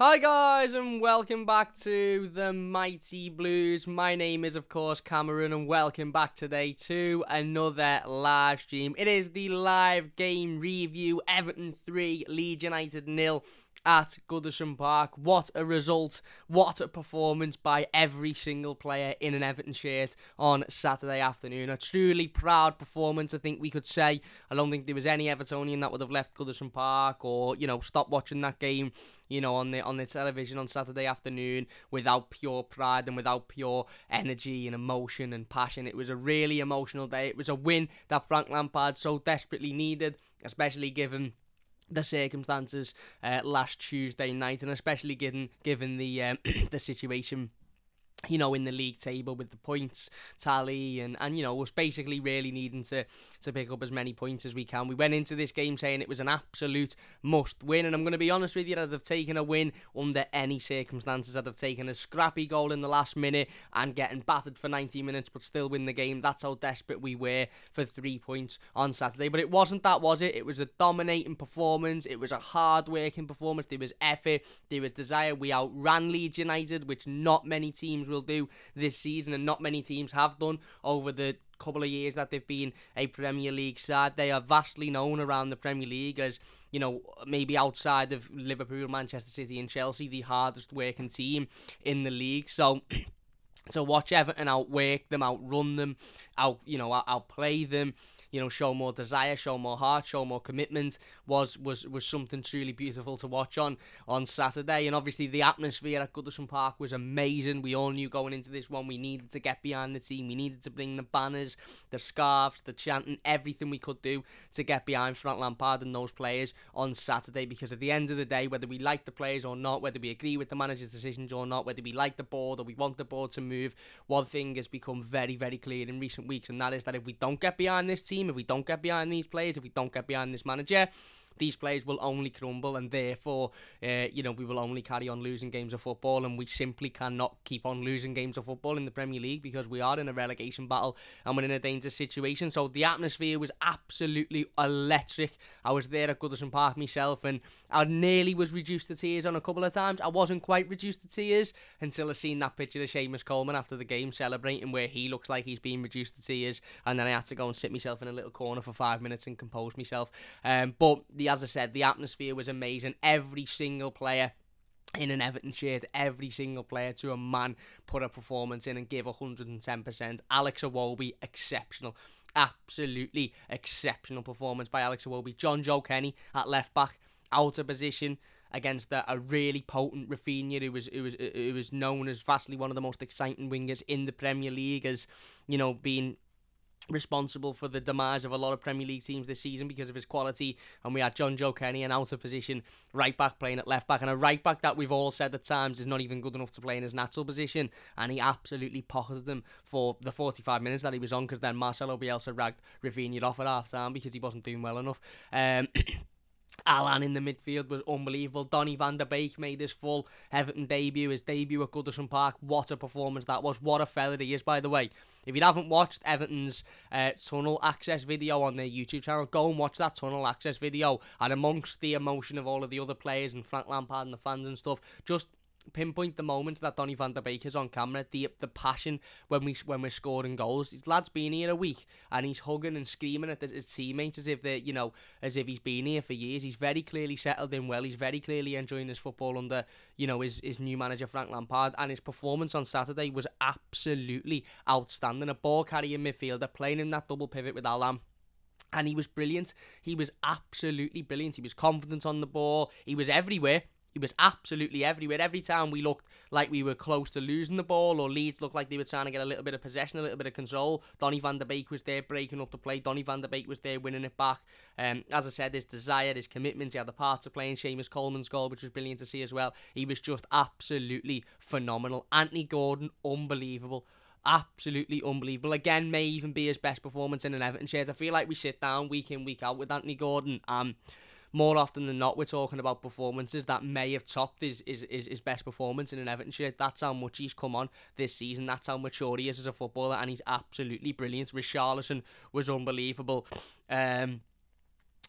Hi guys and welcome back to the Mighty Blues. My name is of course Cameron and welcome back today to another live stream. It is the live game review. Everton 3, Leeds United 0 at Goodison Park. What a result, what a performance by every single player in an Everton shirt on Saturday afternoon. A truly proud performance, I think we could say. I don't think there was any Evertonian that would have left Goodison Park or, stopped watching that game, on the television on Saturday afternoon without pure pride and without pure energy and emotion and passion. It was a really emotional day. It was a win that Frank Lampard so desperately needed, especially given the circumstances last Tuesday night, and especially given the the situation in the league table with the points tally and was basically really needing to pick up as many points as we can. We went into this game saying it was an absolute must win, and I'm going to be honest with you, I'd have taken a win under any circumstances. I'd have taken a scrappy goal in the last minute and getting battered for 90 minutes but still win the game. That's how desperate we were for 3 points on Saturday, but it wasn't that, was it? It was a dominating performance. It was a hard working performance. There was effort, there was desire. We outran Leeds United, which not many teams will do this season, and not many teams have done over the couple of years that they've been a Premier League side. They are vastly known around the Premier League as, maybe outside of Liverpool, Manchester City and Chelsea, the hardest working team in the league. So to watch Everton outwork them, outrun them, outplay them, show more desire, show more heart, show more commitment was something truly beautiful to watch on Saturday. And obviously the atmosphere at Goodison Park was amazing. We all knew going into this one we needed to get behind the team. We needed to bring the banners, the scarves, the chanting, everything we could do to get behind Frank Lampard and those players on Saturday, because at the end of the day, whether we like the players or not, whether we agree with the manager's decisions or not, whether we like the board or we want the board to move, one thing has become very, very clear in recent weeks, and that is that if we don't get behind this team, if we don't get behind these players, if we don't get behind this manager, these players will only crumble, and therefore, we will only carry on losing games of football, and we simply cannot keep on losing games of football in the Premier League because we are in a relegation battle and we're in a dangerous situation. So the atmosphere was absolutely electric. I was there at Goodison Park myself, and I nearly was reduced to tears on a couple of times. I wasn't quite reduced to tears until I seen that picture of Coleman after the game celebrating, where he looks like he's being reduced to tears, and then I had to go and sit myself in a little corner for 5 minutes and compose myself. But as I said, the atmosphere was amazing. Every single player in an Everton shirt, every single player to a man put a performance in and gave 110%. Alex Iwobi, exceptional. Absolutely exceptional performance by Alex Iwobi. John Joe Kenny at left back, out of position against a really potent Rafinha, who was known as vastly one of the most exciting wingers in the Premier League, as being responsible for the demise of a lot of Premier League teams this season because of his quality. And we had John Joe Kenny, an out of position right back, playing at left back, and a right back that we've all said at times is not even good enough to play in his natural position, and he absolutely pocketed them for the 45 minutes that he was on, because then Marcelo Bielsa ragged Rafinha off at half time because he wasn't doing well enough. Alan in the midfield was unbelievable. Donny van der Beek made his full Everton debut, his debut at Goodison Park. What a performance that was. What a fella he is, by the way. If you haven't watched Everton's tunnel access video on their YouTube channel, go and watch that tunnel access video. And amongst the emotion of all of the other players and Frank Lampard and the fans and stuff, just pinpoint the moments that Donny van der Beek is on camera, the passion when we're scoring goals. This lad's been here a week and he's hugging and screaming at his teammates as if they're, as if he's been here for years. He's very clearly settled in well. He's very clearly enjoying his football under, his new manager Frank Lampard, and his performance on Saturday was absolutely outstanding. A ball carrying midfielder playing in that double pivot with Alan. And he was brilliant. He was absolutely brilliant. He was confident on the ball. He was everywhere. He was absolutely everywhere. Every time we looked like we were close to losing the ball, or Leeds looked like they were trying to get a little bit of possession, a little bit of control, Donny van der Beek was there breaking up the play. Donny van der Beek was there winning it back. As I said, his desire, his commitment, he had the part to play in Seamus Coleman's goal, which was brilliant to see as well. He was just absolutely phenomenal. Anthony Gordon, unbelievable. Absolutely unbelievable. Again, may even be his best performance in an Everton shirt. I feel like we sit down week in, week out with Anthony Gordon. More often than not, we're talking about performances that may have topped his best performance in an Everton shirt. That's how much he's come on this season. That's how mature he is as a footballer, and he's absolutely brilliant. Richarlison was unbelievable.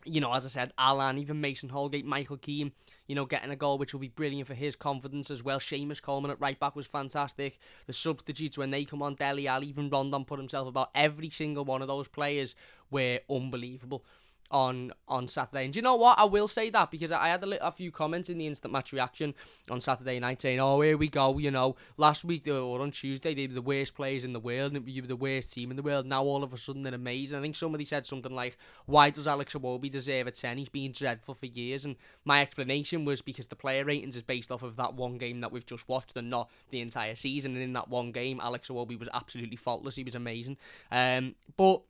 You know, as I said, Alan, even Mason Holgate, Michael Keane, you know, getting a goal, which will be brilliant for his confidence as well. Seamus Coleman at right back was fantastic. The substitutes, when they come on, Dele Alli, even Rondon put himself about. Every single one of those players were unbelievable on Saturday. And do you know what? I will say that because I had a few comments in the instant match reaction on Saturday night saying, oh, here we go, you know, last week or on Tuesday they were the worst players in the world and you were the worst team in the world. Now all of a sudden they're amazing. I think somebody said something like, why does Alex Iwobi deserve a 10? He's been dreadful for years. And my explanation was because the player ratings is based off of that one game that we've just watched and not the entire season. And in that one game, Alex Iwobi was absolutely faultless. He was amazing. But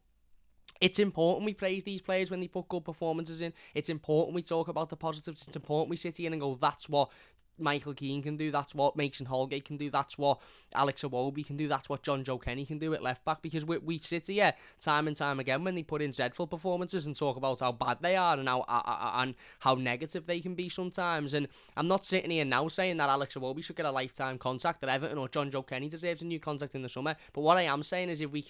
it's important we praise these players when they put good performances in. It's important we talk about the positives. It's important we sit here and go, that's what Michael Keane can do. That's what Mason Holgate can do. That's what Alex Iwobi can do. That's what John Joe Kenny can do at left back. Because we sit here time and time again when they put in dreadful performances and talk about how bad they are and how negative they can be sometimes. And I'm not sitting here now saying that Alex Iwobi should get a lifetime contract at Everton or John Joe Kenny deserves a new contract in the summer. But what I am saying is if we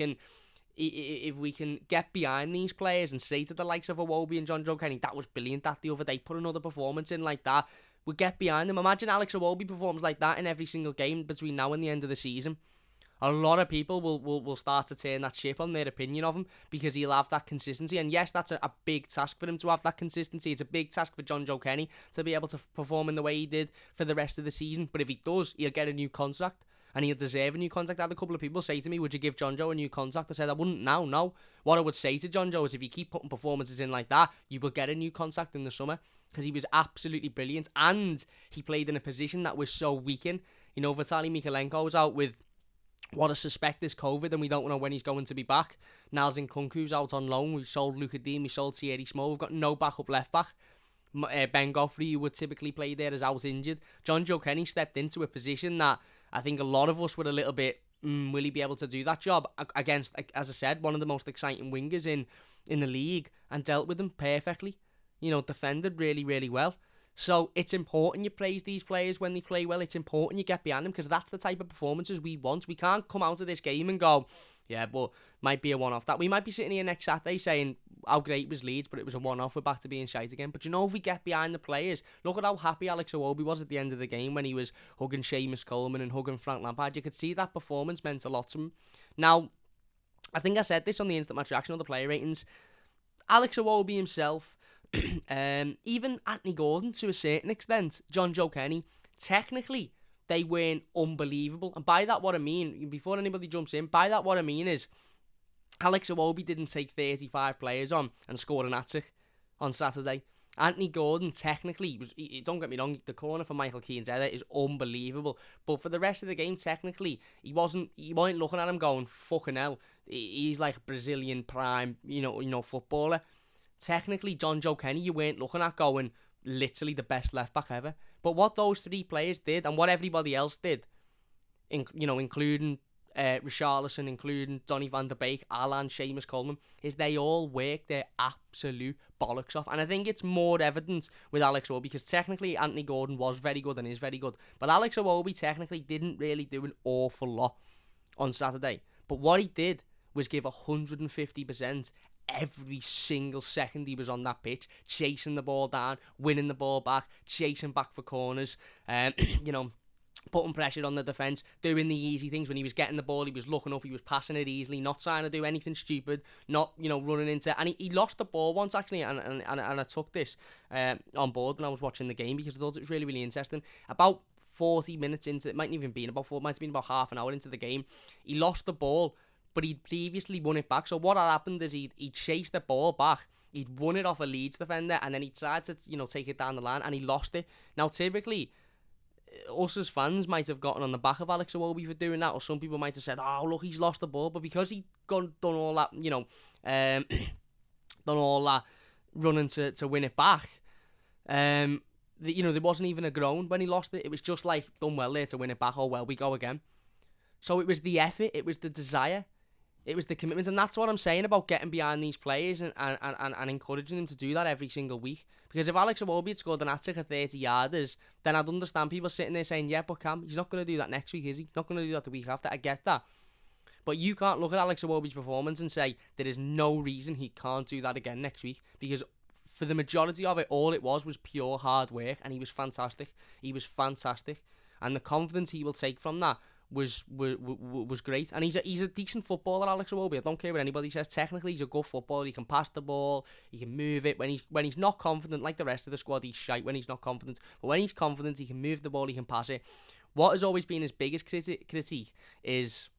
can get behind these players and say to the likes of Iwobi and John Joe Kenny, that was brilliant that the other day, put another performance in like that, we'll get behind them. Imagine Alex Iwobi performs like that in every single game between now and the end of the season. A lot of people will start to turn that ship on their opinion of him because he'll have that consistency. And yes, that's a big task for him to have that consistency. It's a big task for John Joe Kenny to be able to perform in the way he did for the rest of the season. But if he does, he'll get a new contract. And he'll deserve a new contract. I had a couple of people say to me, would you give John Joe a new contract? I said, I wouldn't now, no. What I would say to John Joe is if you keep putting performances in like that, you will get a new contract in the summer. Because he was absolutely brilliant. And he played in a position that was so weak in. You know, Vitaly Mykolenko was out with what I suspect is COVID and we don't know when he's going to be back. Niles Nkunku's out on loan. We've sold Luka Dean, we sold Thierry Small. We've got no backup left back. Ben Goffrey, who would typically play there, is out injured. John Joe Kenny stepped into a position that I think a lot of us were a little bit, will he be able to do that job against, as I said, one of the most exciting wingers in the league and dealt with them perfectly. You know, defended really, really well. So it's important you praise these players when they play well. It's important you get behind them because that's the type of performances we want. We can't come out of this game and go, yeah, but might be a one-off. That we might be sitting here next Saturday saying how great was Leeds, but it was a one-off. We're back to being shite again. But you know, if we get behind the players, look at how happy Alex Iwobi was at the end of the game when he was hugging Seamus Coleman and hugging Frank Lampard. You could see that performance meant a lot to him. Now, I think I said this on the instant match reaction on the player ratings. Alex Iwobi himself, even Anthony Gordon to a certain extent, John Joe Kenny, technically they weren't unbelievable. And by that what I mean, before anybody jumps in, by that what I mean is Alex Iwobi didn't take 35 players on and scored an hat-trick on Saturday. Anthony Gordon technically was, don't get me wrong, the corner for Michael Keane's header is unbelievable. But for the rest of the game, technically, you weren't looking at him going, fucking hell, he's like Brazilian prime, you know, footballer. Technically, John Joe Kenny, you weren't looking at going, literally the best left back ever. But what those three players did, and what everybody else did, including Richarlison, including Donny van der Beek, Alan, Seamus Coleman, is they all worked their absolute bollocks off. And I think it's more evident with Alex Iwobi because technically Anthony Gordon was very good and is very good. But Alex Iwobi technically didn't really do an awful lot on Saturday. But what he did was give 150% every single second he was on that pitch, chasing the ball down, winning the ball back, chasing back for corners, putting pressure on the defence, doing the easy things. When he was getting the ball, he was looking up, he was passing it easily, not trying to do anything stupid, not, running into... And he lost the ball once, actually, and I took this on board when I was watching the game because I thought it was really, really interesting. About 40 minutes into... It might have been about half an hour into the game. He lost the ball, but he'd previously won it back. So what had happened is he chased the ball back, he'd won it off a Leeds defender, and then he tried to, take it down the line, and he lost it. Now, typically, us as fans might have gotten on the back of Alex Iwobi for doing that, or some people might have said, oh, look, he's lost the ball. But because he'd done all that, done all that running to win it back, there wasn't even a groan when he lost it. It was just like, done well there to win it back. Oh, well, we go again. So it was the effort, it was the desire, it was the commitment, and that's what I'm saying about getting behind these players and encouraging them to do that every single week. Because if Alex Iwobi had scored an hat-trick at 30-yarders, then I'd understand people sitting there saying, yeah, but Cam, he's not going to do that next week, is he? He's not going to do that the week after. I get that. But you can't look at Alex Iwobi's performance and say there is no reason he can't do that again next week, because for the majority of it, all it was pure hard work, and he was fantastic. And the confidence he will take from that was great. And he's a decent footballer, Alex Iwobi. I don't care what anybody says. Technically, he's a good footballer. He can pass the ball. He can move it. When he's not confident, like the rest of the squad, he's shite when he's not confident. But when he's confident, he can move the ball. He can pass it. What has always been his biggest critique is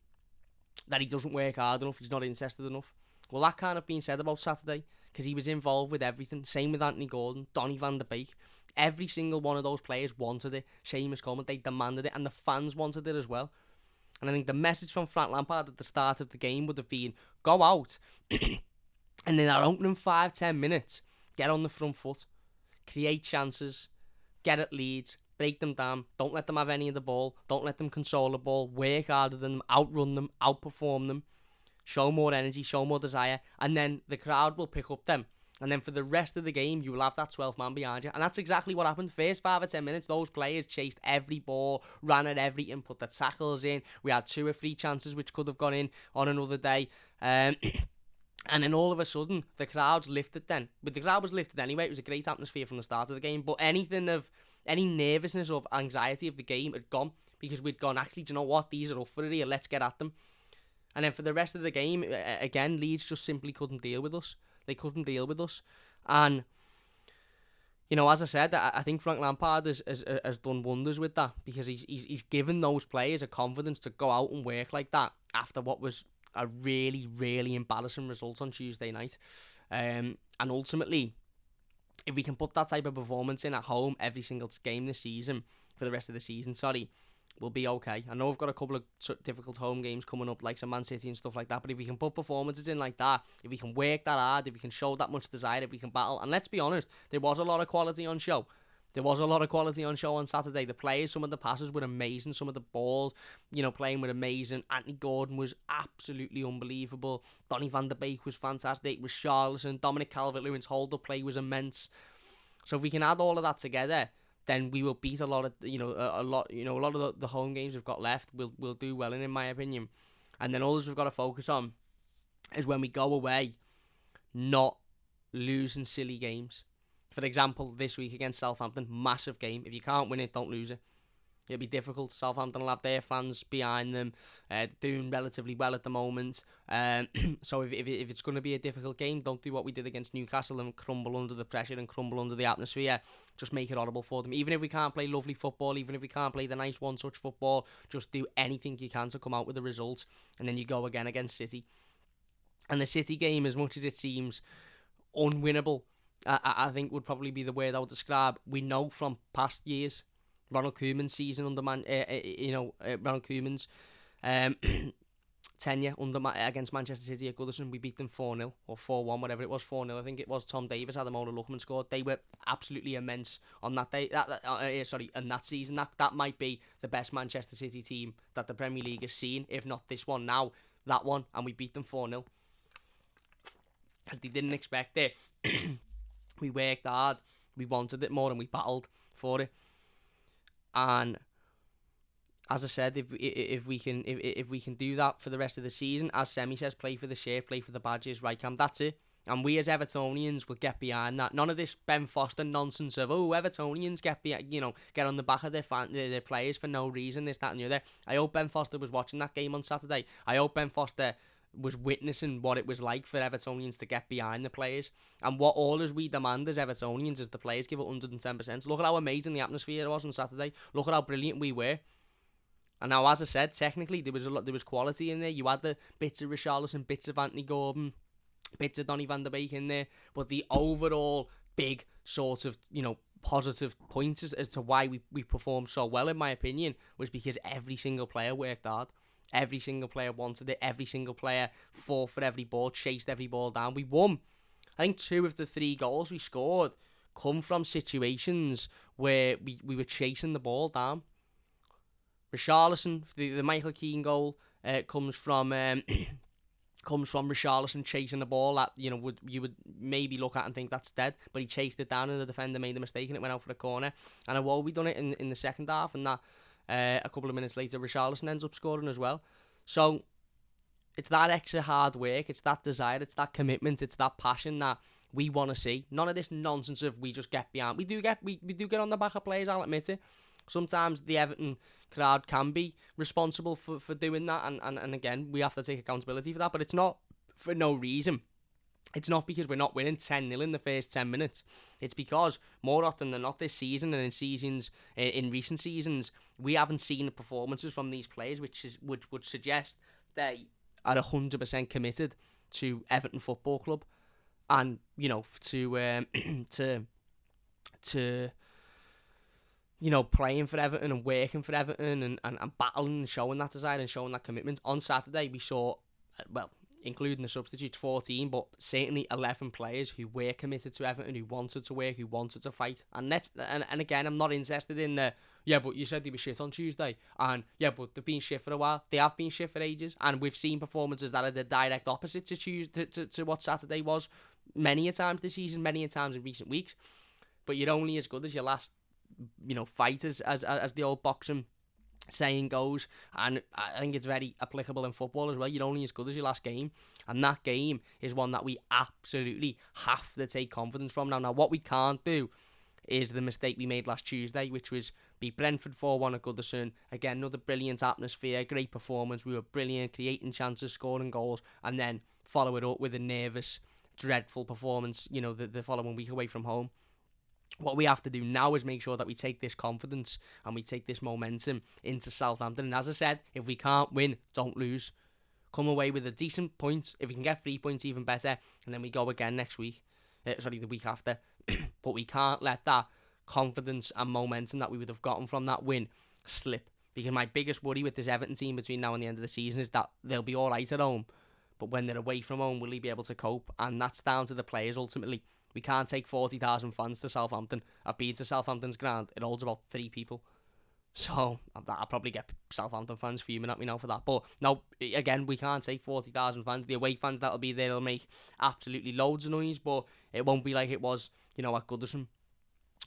that he doesn't work hard enough. He's not interested enough. Well, that kind of being said about Saturday, because he was involved with everything. Same with Anthony Gordon, Donny van de Beek. Every single one of those players wanted it. Seamus Coleman, they demanded it, and the fans wanted it as well. And I think the message from Frank Lampard at the start of the game would have been, go out, and in our opening 5-10 minutes, get on the front foot, create chances, get at Leeds, break them down, don't let them have any of the ball, don't let them control the ball, work harder than them, outrun them, outperform them, show more energy, show more desire, and then the crowd will pick up them. And then for the rest of the game, you will have that 12th man behind you. And that's exactly what happened. First 5 or 10 minutes, those players chased every ball, ran at everything, put the tackles in. We had 2 or 3 chances which could have gone in on another day. And then all of a sudden, the crowd's lifted then. But the crowd was lifted anyway. It was a great atmosphere from the start of the game. But any nervousness or anxiety of the game had gone. Because we'd gone, actually, do you know what? These are up for it here. Let's get at them. And then for the rest of the game, again, Leeds just simply couldn't deal with us. They couldn't deal with us. And, you know, as I said, I think Frank Lampard has done wonders with that, because he's given those players a confidence to go out and work like that after what was a really, really embarrassing result on Tuesday night. And ultimately, if we can put that type of performance in at home every single game this season, for the rest of the season, we'll be okay. I know we've got a couple of difficult home games coming up, like some Man City and stuff like that, but if we can put performances in like that, if we can work that hard, if we can show that much desire, if we can battle, and let's be honest, there was a lot of quality on show. There was a lot of quality on show on Saturday. The players, some of the passes were amazing, some of the balls, playing were amazing. Anthony Gordon was absolutely unbelievable. Donny van de Beek was fantastic. Richarlison, Dominic Calvert-Lewin's hold-up play was immense. So if we can add all of that together, then we will beat a lot of the home games we've got left. We'll do well in my opinion. And then all we've got to focus on is when we go away, not losing silly games. For example, this week against Southampton, massive game. If you can't win it, don't lose it. It'll be difficult. Southampton will have their fans behind them, doing relatively well at the moment. So if it's going to be a difficult game, don't do what we did against Newcastle and crumble under the pressure and crumble under the atmosphere. Just make it horrible for them. Even if we can't play lovely football, even if we can't play the nice one-touch football, just do anything you can to come out with a result. And then you go again against City. And the City game, as much as it seems unwinnable, I think would probably be the word I would describe. We know from past years, Ronald Koeman's season under Ronald Koeman's tenure against Manchester City at Goodison, we beat them 4-0 or 4-1, whatever it was, 4-0. I think it was Tom Davies had a Mola Luckman scored. They were absolutely immense on that day. In that season, that might be the best Manchester City team that the Premier League has seen, if not this one now, that one, and we beat them 4-0. They didn't expect it. We worked hard, we wanted it more, and we battled for it. And as I said, if we can do that for the rest of the season, as Semi says, play for the shirt, play for the badges, right, Cam, that's it. And we as Evertonians will get behind that. None of this Ben Foster nonsense of, Evertonians get on the back of their players for no reason, this, that and the other. I hope Ben Foster was watching that game on Saturday. I hope Ben Foster was witnessing what it was like for Evertonians to get behind the players. And what all as we demand as Evertonians is the players give it 110%. Look at how amazing the atmosphere was on Saturday. Look at how brilliant we were. And now, as I said, technically there was quality in there. You had the bits of Richarlison, bits of Anthony Gordon, bits of Donny van de Beek in there. But the overall big sort of, positive points as to why we performed so well, in my opinion, was because every single player worked hard. Every single player wanted it. Every single player fought for every ball, chased every ball down. We won. I think 2 of the 3 goals we scored come from situations where we were chasing the ball down. Richarlison, the Michael Keane goal, comes from Richarlison chasing the ball that you would maybe look at and think that's dead, but he chased it down and the defender made a mistake and it went out for a corner. And we done it in the second half, and that a couple of minutes later Richarlison ends up scoring as well. So it's that extra hard work, it's that desire, it's that commitment, it's that passion that we want to see. None of this nonsense of we just get behind. We do get on the back of players, I'll admit it. Sometimes the Everton crowd can be responsible for doing that, and again, we have to take accountability for that, but it's not for no reason. It's not because we're not winning 10-0 in the first 10 minutes. It's because more often than not this season and in recent seasons, we haven't seen the performances from these players, which would suggest they are 100% committed to Everton Football Club, and to playing for Everton and working for Everton and battling and showing that desire and showing that commitment. On Saturday, we saw, including the substitutes, 14, but certainly 11 players who were committed to Everton, who wanted to work, who wanted to fight. And again, I'm not interested in but you said they were shit on Tuesday, and but they've been shit for a while. They have been shit for ages, and we've seen performances that are the direct opposite to what Saturday was many a times this season, many a times in recent weeks. But you're only as good as your last, fight, as the old boxing saying goes, and I think it's very applicable in football as well. You're only as good as your last game, and that game is one that we absolutely have to take confidence from now. Now, what we can't do is the mistake we made last Tuesday, which was beat Brentford 4-1 at Goodison. Again, another brilliant atmosphere, great performance. We were brilliant, creating chances, scoring goals, and then follow it up with a nervous, dreadful performance, the following week away from home. What we have to do now is make sure that we take this confidence and we take this momentum into Southampton. And as I said, if we can't win, don't lose. Come away with a decent point. If we can get 3 points, even better. And then we go again next week. The week after. But we can't let that confidence and momentum that we would have gotten from that win slip. Because my biggest worry with this Everton team between now and the end of the season is that they'll be all right at home. But when they're away from home, will he be able to cope? And that's down to the players ultimately. We can't take 40,000 fans to Southampton. I've been to Southampton's ground. It holds about 3 people. So I'll probably get Southampton fans fuming at me now for that. But no, again, we can't take 40,000 fans. The away fans that'll be there will make absolutely loads of noise, but it won't be like it was, at Goodison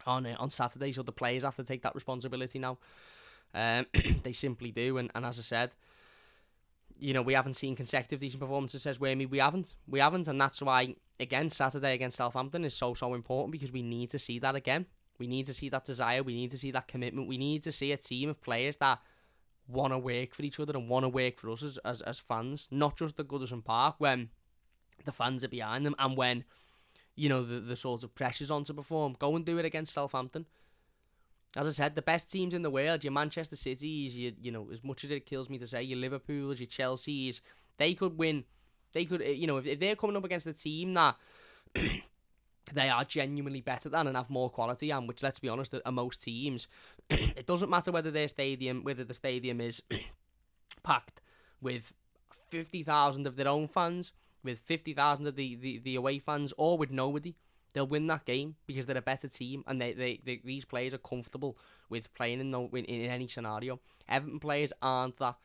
on Saturday. So the players have to take that responsibility now. They simply do. And as I said, we haven't seen consecutive decent performances, says Wormy. We haven't. And that's why, again, Saturday against Southampton is so important, because we need to see that again. We need to see that desire. We need to see that commitment. We need to see a team of players that want to work for each other and want to work for us as fans, not just at Goodison Park when the fans are behind them and when, the sort of pressure's on to perform. Go and do it against Southampton. As I said, the best teams in the world, your Manchester Cities, as much as it kills me to say, your Liverpools, your Chelseas, they could win. They could, if they're coming up against a team that they are genuinely better than and have more quality, and which, let's be honest, are most teams, it doesn't matter whether the stadium is packed with 50,000 of their own fans, with 50,000 of the away fans, or with nobody. They'll win that game because they're a better team, and these players are comfortable with playing in any scenario. Everton players aren't that.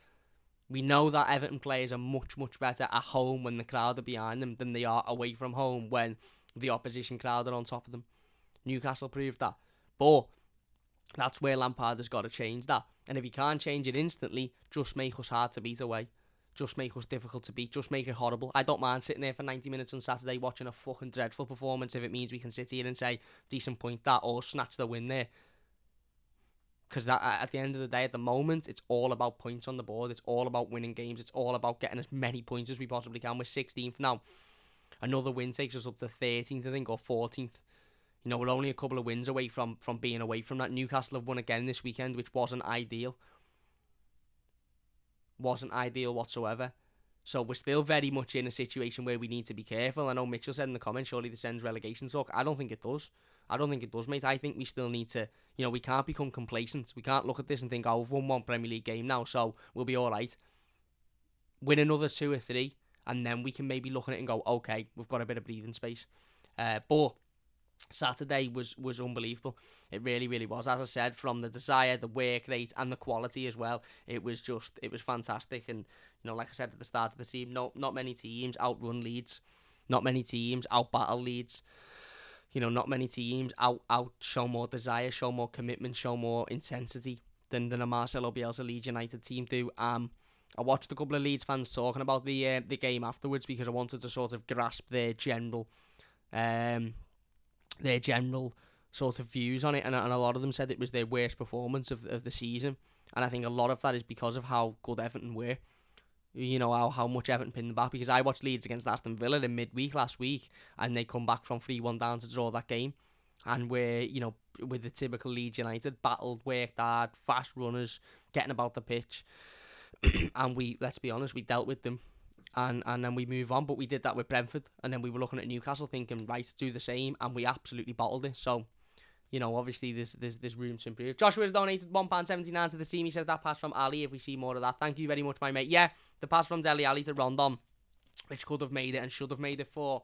We know that Everton players are much, much better at home when the crowd are behind them than they are away from home when the opposition crowd are on top of them. Newcastle proved that. But that's where Lampard has got to change that. And if he can't change it instantly, just make us hard to beat away. Just make us difficult to beat. Just make it horrible. I don't mind sitting there for 90 minutes on Saturday watching a fucking dreadful performance if it means we can sit here and say, decent point that, or snatch the win there. Because at the end of the day, at the moment, it's all about points on the board. It's all about winning games. It's all about getting as many points as we possibly can. We're 16th now. Another win takes us up to 13th, I think, or 14th. We're only a couple of wins away from being away from that. Newcastle have won again this weekend, which wasn't ideal. Wasn't ideal whatsoever. So we're still very much in a situation where we need to be careful. I know Mitchell said in the comments, surely this ends relegation talk. I don't think it does. Mate. I think we still need to, we can't become complacent. We can't look at this and think, we've won one Premier League game now, so we'll be all right. Win another 2 or 3, and then we can maybe look at it and go, okay, we've got a bit of breathing space. But Saturday was unbelievable. It really, really was. As I said, from the desire, the work rate, and the quality as well, it was fantastic. And, like I said at the start of the season, not many teams outrun Leeds. Not many teams outbattle Leeds. Not many teams out show more desire, show more commitment, show more intensity than a Marcelo Bielsa Leeds United team do. I watched a couple of Leeds fans talking about the game afterwards because I wanted to sort of grasp their general their general sort of views on it, and a lot of them said it was their worst performance of the season. And I think a lot of that is because of how good Everton were. You know, how much Everton pinned them back, because I watched Leeds against Aston Villa in midweek last week, and they come back from 3-1 down to draw that game. And we're, you know, with the typical Leeds United, battled, worked hard, fast runners, getting about the pitch. And let's be honest, we dealt with them. And then we move on, but we did that with Brentford. And then we were looking at Newcastle thinking, right, do the same, and we absolutely bottled it. So, you know, obviously there's room to improve. Joshua has donated £1.79 to the team. He says that pass from Ali, if we see more of that. Thank you very much, my mate. Yeah, the pass from Dele Alli to Rondon, which could have made it and should have made it for,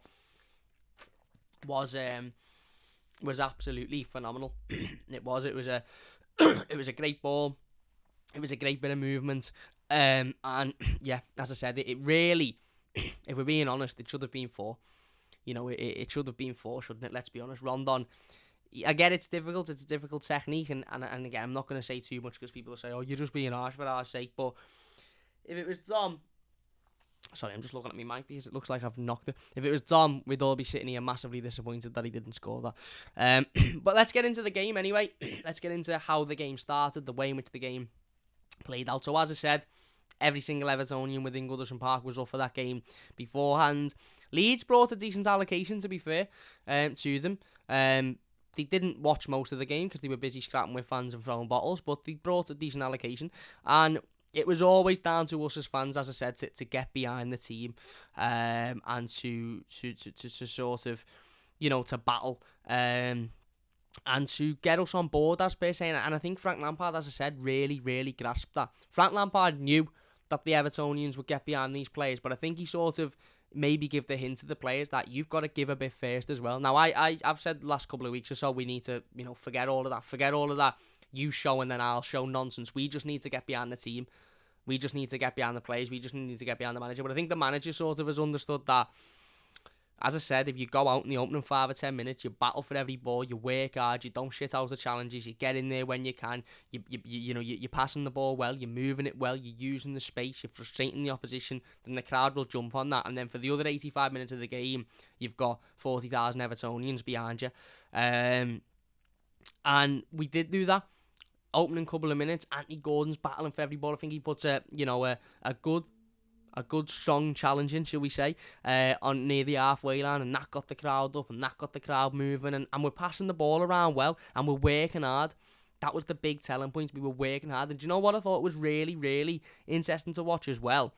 was absolutely phenomenal. It was a it was a great ball. It was a great bit of movement. And yeah, as I said, it really, if we're being honest, it should have been 4. You know, it should have been 4, shouldn't it? Let's be honest. Rondon, I get it's difficult. It's a difficult technique, and again, I'm not going to say too much because people will say, "Oh, you're just being harsh for our sake." But if it was Dom, sorry, I'm just looking at my mic because it looks like I've knocked it. If it was Dom, we'd all be sitting here massively disappointed that he didn't score that. But let's get into the game anyway. Let's get into how the game started, the way in which the game played out. So as I said, every single Evertonian within Goodison Park was up for that game beforehand. Leeds brought a decent allocation, to be fair, to them. They didn't watch most of the game because they were busy scrapping with fans and throwing bottles, but they brought a decent allocation. And it was always down to us as fans, as I said, to get behind the team, and to sort of, you know, to battle, and to get us on board, as per se. And I think Frank Lampard, as I said, really, really grasped that. Frank Lampard knew that the Evertonians would get behind these players, but I think he sort of maybe give the hint to the players that you've got to give a bit first as well. Now, I've said the last couple of weeks or so, we need to, you know, forget all of that. You show and then I'll show nonsense. We just need to get behind the team. We just need to get behind the players. We just need to get behind the manager. But I think the manager sort of has understood that, as I said, if you go out in the opening 5 or 10 minutes, you battle for every ball, you work hard, you don't shit out the challenges, you get in there when you can, you're passing the ball well, you're moving it well, you're using the space, you're frustrating the opposition, then the crowd will jump on that. And then for the other 85 minutes of the game, you've got 40,000 Evertonians behind you. And we did do that. Opening couple of minutes, Anthony Gordon's battling for every ball. I think he puts a good strong challenge in, shall we say, on near the halfway line, and that got the crowd up and that got the crowd moving, and we're passing the ball around well and we're working hard. That was the big telling point. We were working hard. And do you know what I thought was really, really interesting to watch as well?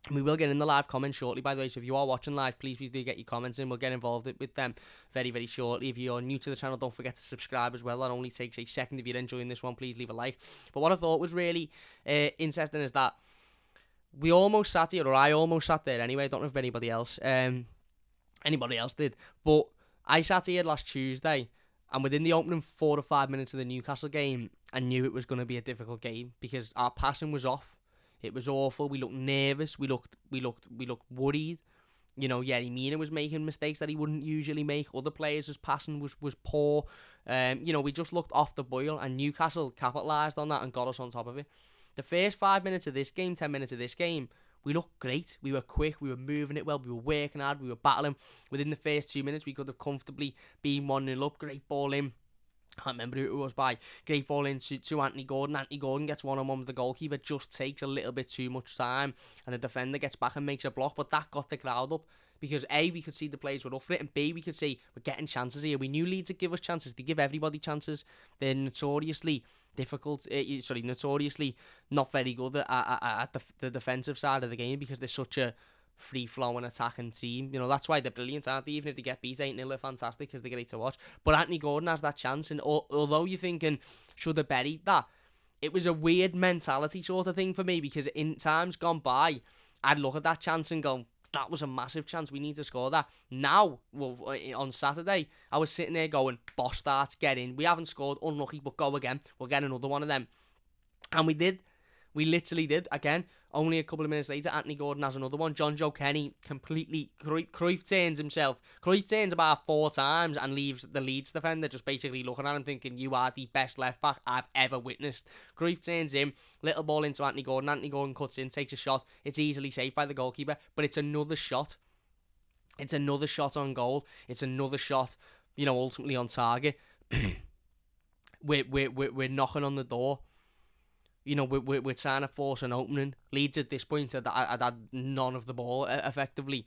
And we will get in the live comments shortly, by the way, so if you are watching live, please do get your comments in. We'll get involved with them very, very shortly. If you're new to the channel, don't forget to subscribe as well. That only takes a second. If you're enjoying this one, please leave a like. But what I thought was really interesting is that we almost sat here, or I almost sat there anyway. I don't know if anybody else did, but I sat here last Tuesday, and within the opening 4 or 5 minutes of the Newcastle game, I knew it was going to be a difficult game because our passing was off. It was awful. We looked nervous. We looked worried. You know, Yerry Mina was making mistakes that he wouldn't usually make. Other players' passing was poor. You know, we just looked off the boil, and Newcastle capitalised on that and got us on top of it. The first 5 minutes of this game, 10 minutes of this game, we looked great. We were quick. We were moving it well. We were working hard. We were battling. Within the first 2 minutes, we could have comfortably been 1-0 up. Great ball in. I can't remember who it was by. Great ball into Anthony Gordon. Anthony Gordon gets one-on-one with the goalkeeper. Just takes a little bit too much time. And the defender gets back and makes a block. But that got the crowd up. Because A, we could see the players were up for it. And B, we could see we're getting chances here. We knew Leeds would give us chances. They give everybody chances. They're notoriously difficult. Notoriously not very good at the defensive side of the game. Because they're such a free-flowing attacking team. You know, that's why they're brilliant, aren't they? Even if they get beat 8-0, they're fantastic because they're great to watch. But Anthony Gordon has that chance, and although you're thinking, should have buried that, it was a weird mentality sort of thing for me, because in times gone by, I'd look at that chance and go, that was a massive chance, we need to score that. Now, well, on Saturday, I was sitting there going, boss start, get in. We haven't scored, unlucky, but go again. We'll get another one of them. And we did. We literally did. Again, only a couple of minutes later, Anthony Gordon has another one. John Joe Kenny completely... Cruyff turns himself. Cruyff turns about 4 times and leaves the Leeds defender just basically looking at him thinking, you are the best left-back I've ever witnessed. Cruyff turns him. Little ball into Anthony Gordon. Anthony Gordon cuts in, takes a shot. It's easily saved by the goalkeeper, but it's another shot It's another shot on goal. It's another shot, ultimately on target. We're knocking on the door. We're trying to force an opening. Leeds at this point had none of the ball, effectively.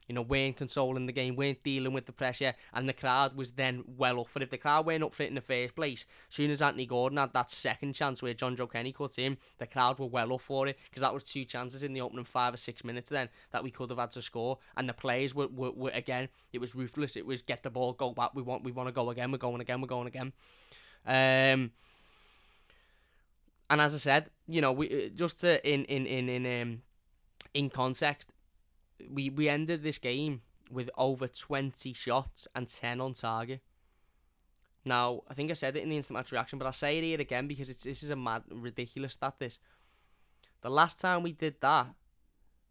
Weren't controlling the game, weren't dealing with the pressure, and the crowd was then well up for it. The crowd weren't up for it in the first place. As soon as Anthony Gordon had that second chance where John Joe Kenny cut in, the crowd were well up for it, because that was 2 chances in the opening 5 or 6 minutes then that we could have had to score, and the players were again, it was ruthless. It was get the ball, go back, we want to go again, we're going again. And as I said, we just to in context, we ended this game with over 20 shots and 10 on target. Now, I think I said it in the instant match reaction, but I'll say it here again because this is a mad, ridiculous stat. The last time we did that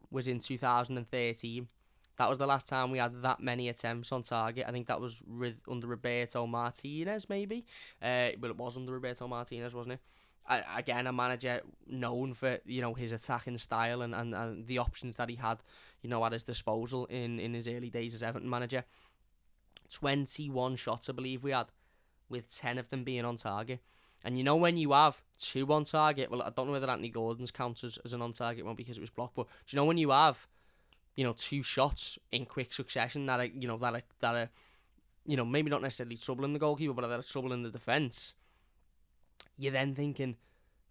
was in 2013. That was the last time we had that many attempts on target. I think that was under Roberto Martinez, maybe. Well, it was under Roberto Martinez, wasn't it? Again, a manager known for his attacking style and the options that he had at his disposal in his early days as Everton manager. 21 shots I believe we had, with 10 of them being on target. And when you have 2 on target, well, I don't know whether Anthony Gordon's counts as an on target one because it was blocked, but do you know when you have 2 shots in quick succession that are maybe not necessarily troubling the goalkeeper, but that are troubling the defence, you're then thinking,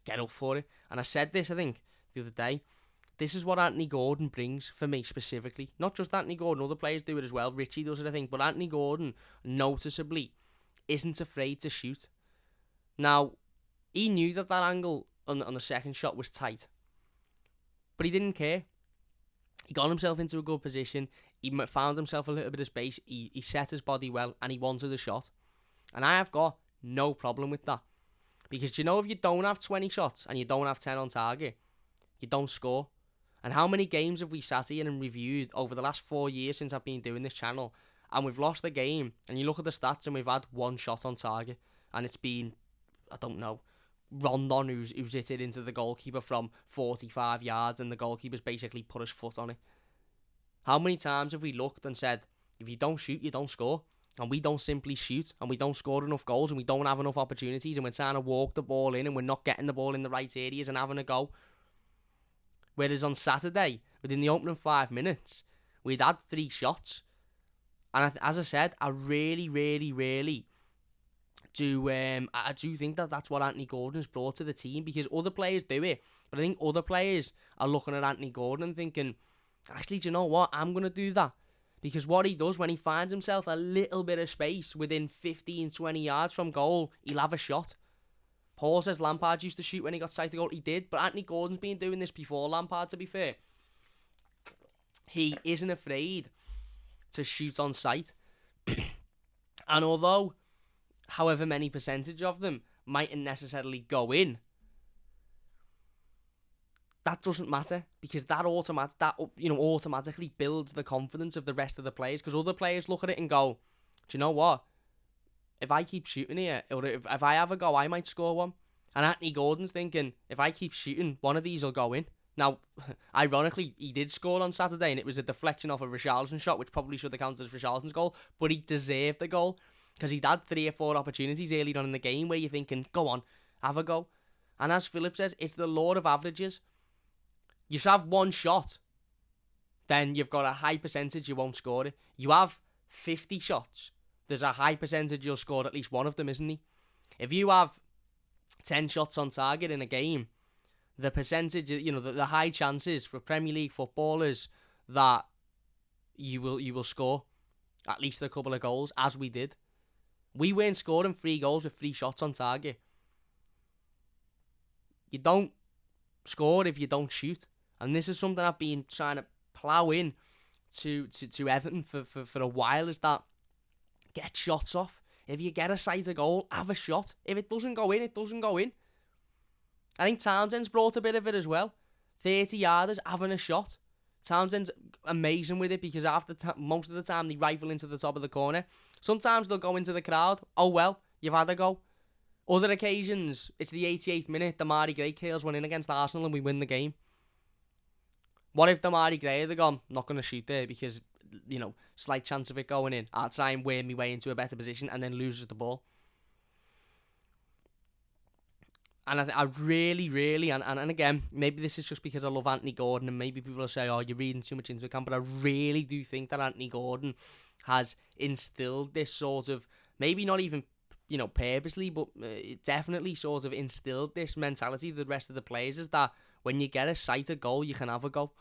get up for it. And I said this, I think, the other day. This is what Anthony Gordon brings for me specifically. Not just Anthony Gordon, other players do it as well. Richie does it, I think. But Anthony Gordon, noticeably, isn't afraid to shoot. Now, he knew that angle on the second shot was tight. But he didn't care. He got himself into a good position. He found himself a little bit of space. He set his body well, and he wanted a shot. And I have got no problem with that. Because if you don't have 20 shots and you don't have 10 on target, you don't score. And how many games have we sat here and reviewed over the last 4 years since I've been doing this channel, and we've lost the game, and you look at the stats and we've had 1 shot on target, and it's been, I don't know, Rondon who's hit it into the goalkeeper from 45 yards, and the goalkeeper's basically put his foot on it. How many times have we looked and said, if you don't shoot, you don't score? And we don't simply shoot, and we don't score enough goals, and we don't have enough opportunities, and we're trying to walk the ball in, and we're not getting the ball in the right areas and having a go. Whereas on Saturday, within the opening 5 minutes, we'd had 3 shots. And as I said, I really, really, really do I do think that that's what Anthony Gordon has brought to the team, because other players do it. But I think other players are looking at Anthony Gordon and thinking, actually, do you know what? I'm going to do that. Because what he does when he finds himself a little bit of space within 15, 20 yards from goal, he'll have a shot. Paul says Lampard used to shoot when he got sight of goal. He did, but Anthony Gordon's been doing this before Lampard, to be fair. He isn't afraid to shoot on sight. And although, however many percentage of them mightn't necessarily go in, that doesn't matter, because that automatically builds the confidence of the rest of the players, because other players look at it and go, do you know what? If I keep shooting here, or if I have a go, I might score one. And Anthony Gordon's thinking, if I keep shooting, one of these will go in. Now, ironically, he did score on Saturday, and it was a deflection off a Richarlison shot, which probably should have counted as Richarlison's goal, but he deserved the goal, because he'd had 3 or 4 opportunities early on in the game where you're thinking, go on, have a go. And as Philip says, it's the law of averages. You should have 1 shot, then you've got a high percentage you won't score it. You have 50 shots, there's a high percentage you'll score at least one of them, isn't he? If you have 10 shots on target in a game, the percentage, the high chances for Premier League footballers that you will score at least a couple of goals, as we did. We weren't scoring 3 goals with 3 shots on target. You don't score if you don't shoot. And this is something I've been trying to plough in to Everton for a while, is that get shots off. If you get a sight of goal, have a shot. If it doesn't go in, it doesn't go in. I think Townsend's brought a bit of it as well. 30-yarders having a shot. Townsend's amazing with it, because most of the time they rifle into the top of the corner. Sometimes they'll go into the crowd. Oh well, you've had a go. Other occasions, it's the 88th minute, Damari Gray curls one in against Arsenal and we win the game. What if Damari Gray had gone, not going to shoot there, because slight chance of it going in, I'll try and wear my way into a better position and then loses the ball. And I really, and again, maybe this is just because I love Anthony Gordon, and maybe people will say, oh, you're reading too much into it, but I really do think that Anthony Gordon has instilled this sort of, maybe not even, purposely, but definitely sort of instilled this mentality to the rest of the players, is that when you get a sight of goal, you can have a go.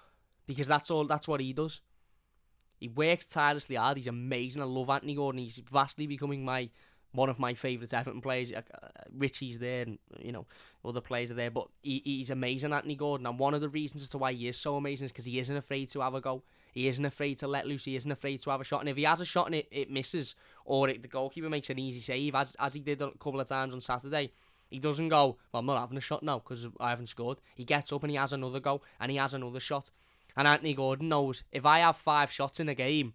Because that's what he does. He works tirelessly hard. He's amazing. I love Anthony Gordon. He's vastly becoming one of my favourite Everton players. Richie's there, and other players are there, but he's amazing, Anthony Gordon. And one of the reasons as to why he is so amazing is because he isn't afraid to have a go. He isn't afraid to let loose. He isn't afraid to have a shot. And if he has a shot and it misses, or the goalkeeper makes an easy save, as he did a couple of times on Saturday, he doesn't go, well, I'm not having a shot now because I haven't scored. He gets up and he has another go, and he has another shot. And Anthony Gordon knows, if I have 5 shots in a game,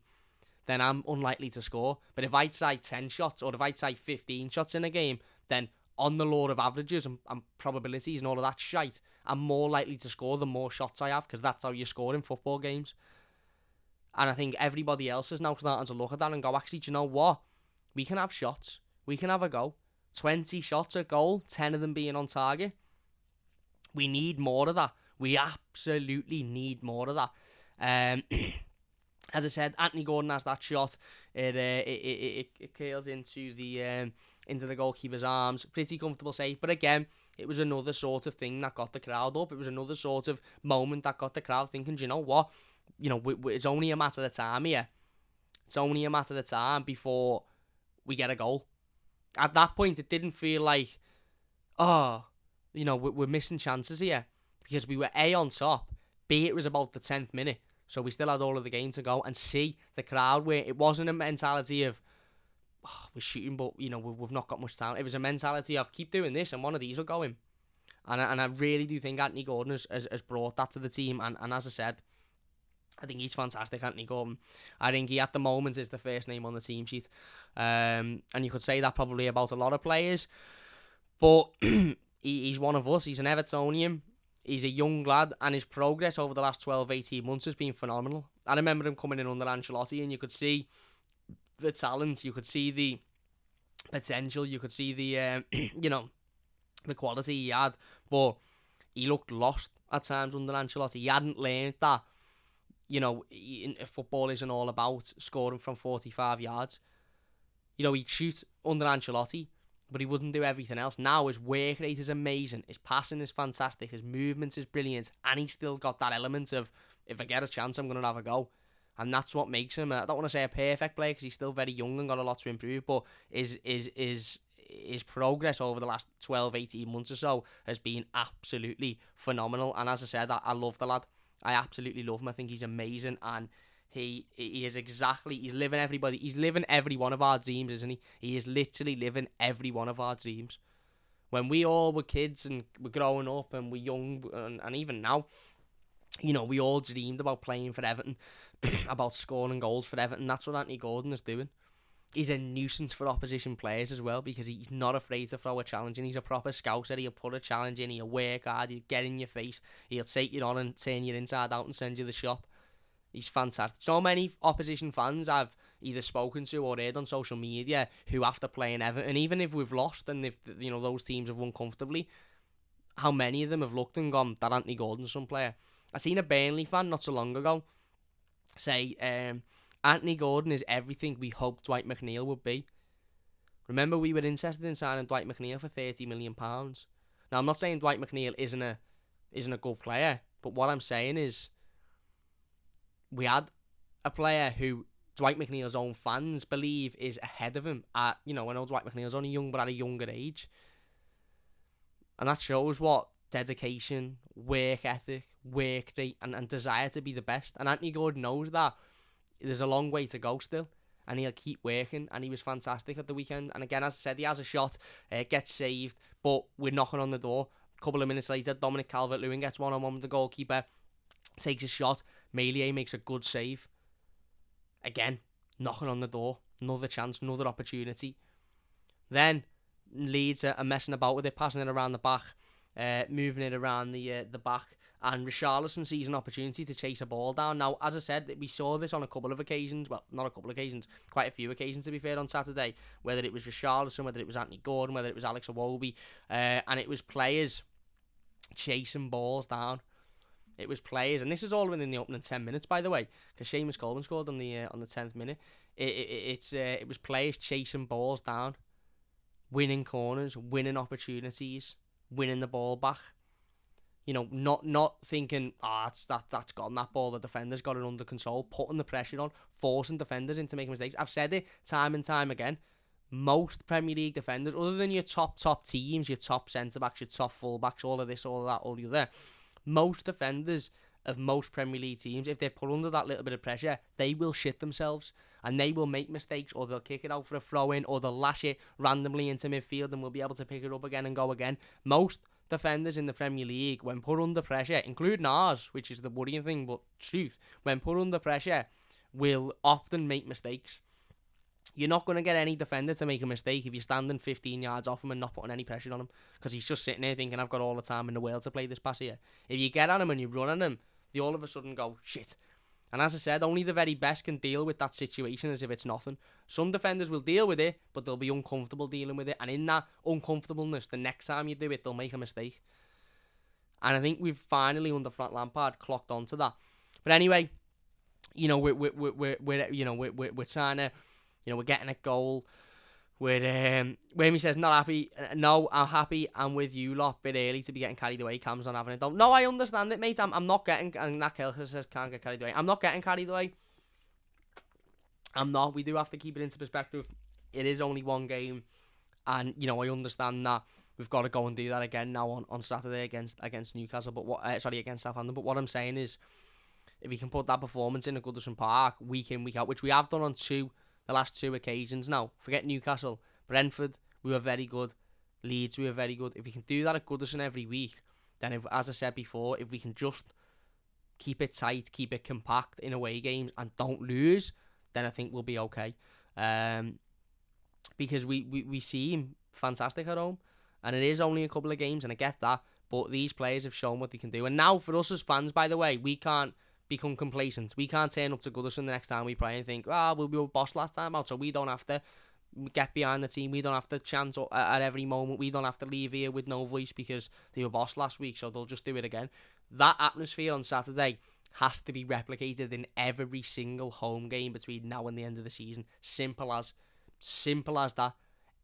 then I'm unlikely to score. But if I try 10 shots, or if I try 15 shots in a game, then on the law of averages and probabilities and all of that shite, I'm more likely to score the more shots I have, because that's how you score in football games. And I think everybody else is now starting to look at that and go, actually, do you know what? We can have shots. We can have a go. 20 shots at goal, 10 of them being on target. We need more of that. We absolutely need more of that. As I said, Anthony Gordon has that shot. It curls into the goalkeeper's arms. Pretty comfortable save. But again, it was another sort of thing that got the crowd up. It was another sort of moment that got the crowd thinking, do you know what? It's only a matter of time here. It's only a matter of time before we get a goal. At that point, it didn't feel like, we're missing chances here. Because we were A, on top, B, it was about the 10th minute. So we still had all of the game to go. And C, the crowd, where it wasn't a mentality of, we're shooting, but, we've not got much talent. It was a mentality of, keep doing this and one of these will go in. And I really do think Anthony Gordon has brought that to the team. And as I said, I think he's fantastic, Anthony Gordon. I think he, at the moment, is the first name on the team sheet. And you could say that probably about a lot of players. But he's one of us. He's an Evertonian. He's a young lad, and his progress over the last 12, 18 months has been phenomenal. I remember him coming in under Ancelotti, and you could see the talent, you could see the potential, you could see the, the quality he had, but he looked lost at times under Ancelotti. He hadn't learned that, football isn't all about scoring from 45 yards. He'd shoot under Ancelotti, but he wouldn't do everything else. Now his work rate is amazing, his passing is fantastic, his movement is brilliant, and he's still got that element of, if I get a chance, I'm going to have a go. And that's what makes him, I don't want to say a perfect player, because he's still very young and got a lot to improve, but his progress over the last 12, 18 months or so has been absolutely phenomenal. And as I said, I love the lad. I absolutely love him. I think he's amazing, and He is exactly, he's living every one of our dreams, isn't he? He is literally living every one of our dreams. When we all were kids and were growing up and we're young, and even now, we all dreamed about playing for Everton, about scoring goals for Everton. That's what Anthony Gordon is doing. He's a nuisance for opposition players as well, because he's not afraid to throw a challenge in. He's a proper scouser. He'll put a challenge in, he'll work hard, he'll get in your face, he'll take you on and turn you inside out and send you the shop. He's fantastic. So many opposition fans I've either spoken to or heard on social media who, after playing Everton, even if we've lost and if those teams have won comfortably, how many of them have looked and gone, that Anthony Gordon's some player. I seen a Burnley fan not so long ago say, Anthony Gordon is everything we hoped Dwight McNeil would be. Remember, we were interested in signing Dwight McNeil for £30 million. Now, I'm not saying Dwight McNeil isn't a good player, but what I'm saying is, we had a player who Dwight McNeil's own fans believe is ahead of him at, I know Dwight McNeil's only young, but at a younger age. And that shows what dedication, work ethic, work rate, and desire to be the best. And Anthony Gordon knows that there's a long way to go still, and he'll keep working, and he was fantastic at the weekend. And again, as I said, he has a shot, gets saved, but we're knocking on the door. A couple of minutes later, Dominic Calvert-Lewin gets one-on-one with the goalkeeper, takes a shot, Meilier makes a good save. Again, knocking on the door, another chance, another opportunity. Then Leeds are messing about with it, passing it around the back, moving it around the back, and Richarlison sees an opportunity to chase a ball down. Now, as I said, we saw this on a couple of occasions. Well, not a couple of occasions, quite a few occasions to be fair on Saturday. Whether it was Richarlison, whether it was Anthony Gordon, whether it was Alex Iwobi, and it was players chasing balls down. It was players, and this is all within the opening 10 minutes, by the way, because Seamus Coleman scored on the 10th minute. It was players chasing balls down, winning corners, winning opportunities, winning the ball back. You know, not thinking, that's gone, that ball, the defender's got it under control, putting the pressure on, forcing defenders into making mistakes. I've said it time and time again. Most Premier League defenders, other than your top teams, your top centre-backs, your top full-backs, all of this, all of that, all of the other, most defenders of most Premier League teams, if they're put under that little bit of pressure, they will shit themselves, and they will make mistakes, or they'll kick it out for a throw-in, or they'll lash it randomly into midfield, and we'll be able to pick it up again and go again. Most defenders in the Premier League, when put under pressure, including ours, which is the worrying thing, but truth, when put under pressure, will often make mistakes. You're not going to get any defender to make a mistake if you're standing 15 yards off him and not putting any pressure on him, because he's just sitting there thinking, I've got all the time in the world to play this pass here. If you get on him and you run on him, they all of a sudden go, shit. And as I said, only the very best can deal with that situation as if it's nothing. Some defenders will deal with it, but they'll be uncomfortable dealing with it. And in that uncomfortableness, the next time you do it, they'll make a mistake. And I think we've finally, under Frank Lampard, clocked onto that. But anyway, you know, we're trying to, you know, we're getting a goal. When he says not happy, no, I'm happy. I'm with you lot. Bit early to be getting carried away. Cam's not having it though. No, I understand it, mate. I'm not getting. And that Kelcher says can't get carried away. I'm not getting carried away. I'm not. We do have to keep it into perspective. It is only one game, and you know I understand that we've got to go and do that again now on Saturday against Newcastle. But against Southampton. But what I'm saying is, if we can put that performance in at Goodison Park week in week out, which we have done on the last two occasions now. Forget Newcastle. Brentford, we were very good. Leeds, we were very good. If we can do that at Goodison every week, then, as I said before, if we can just keep it tight, keep it compact in away games and don't lose, then I think we'll be okay. Because we seem fantastic at home. And it is only a couple of games, and I get that. But these players have shown what they can do. And now, for us as fans, by the way, we can't become complacent. We can't turn up to Goodison the next time we play and think, we were boss last time out, so we don't have to get behind the team. We don't have to chant at every moment. We don't have to leave here with no voice because they were boss last week, so they'll just do it again. That atmosphere on Saturday has to be replicated in every single home game between now and the end of the season. Simple as that.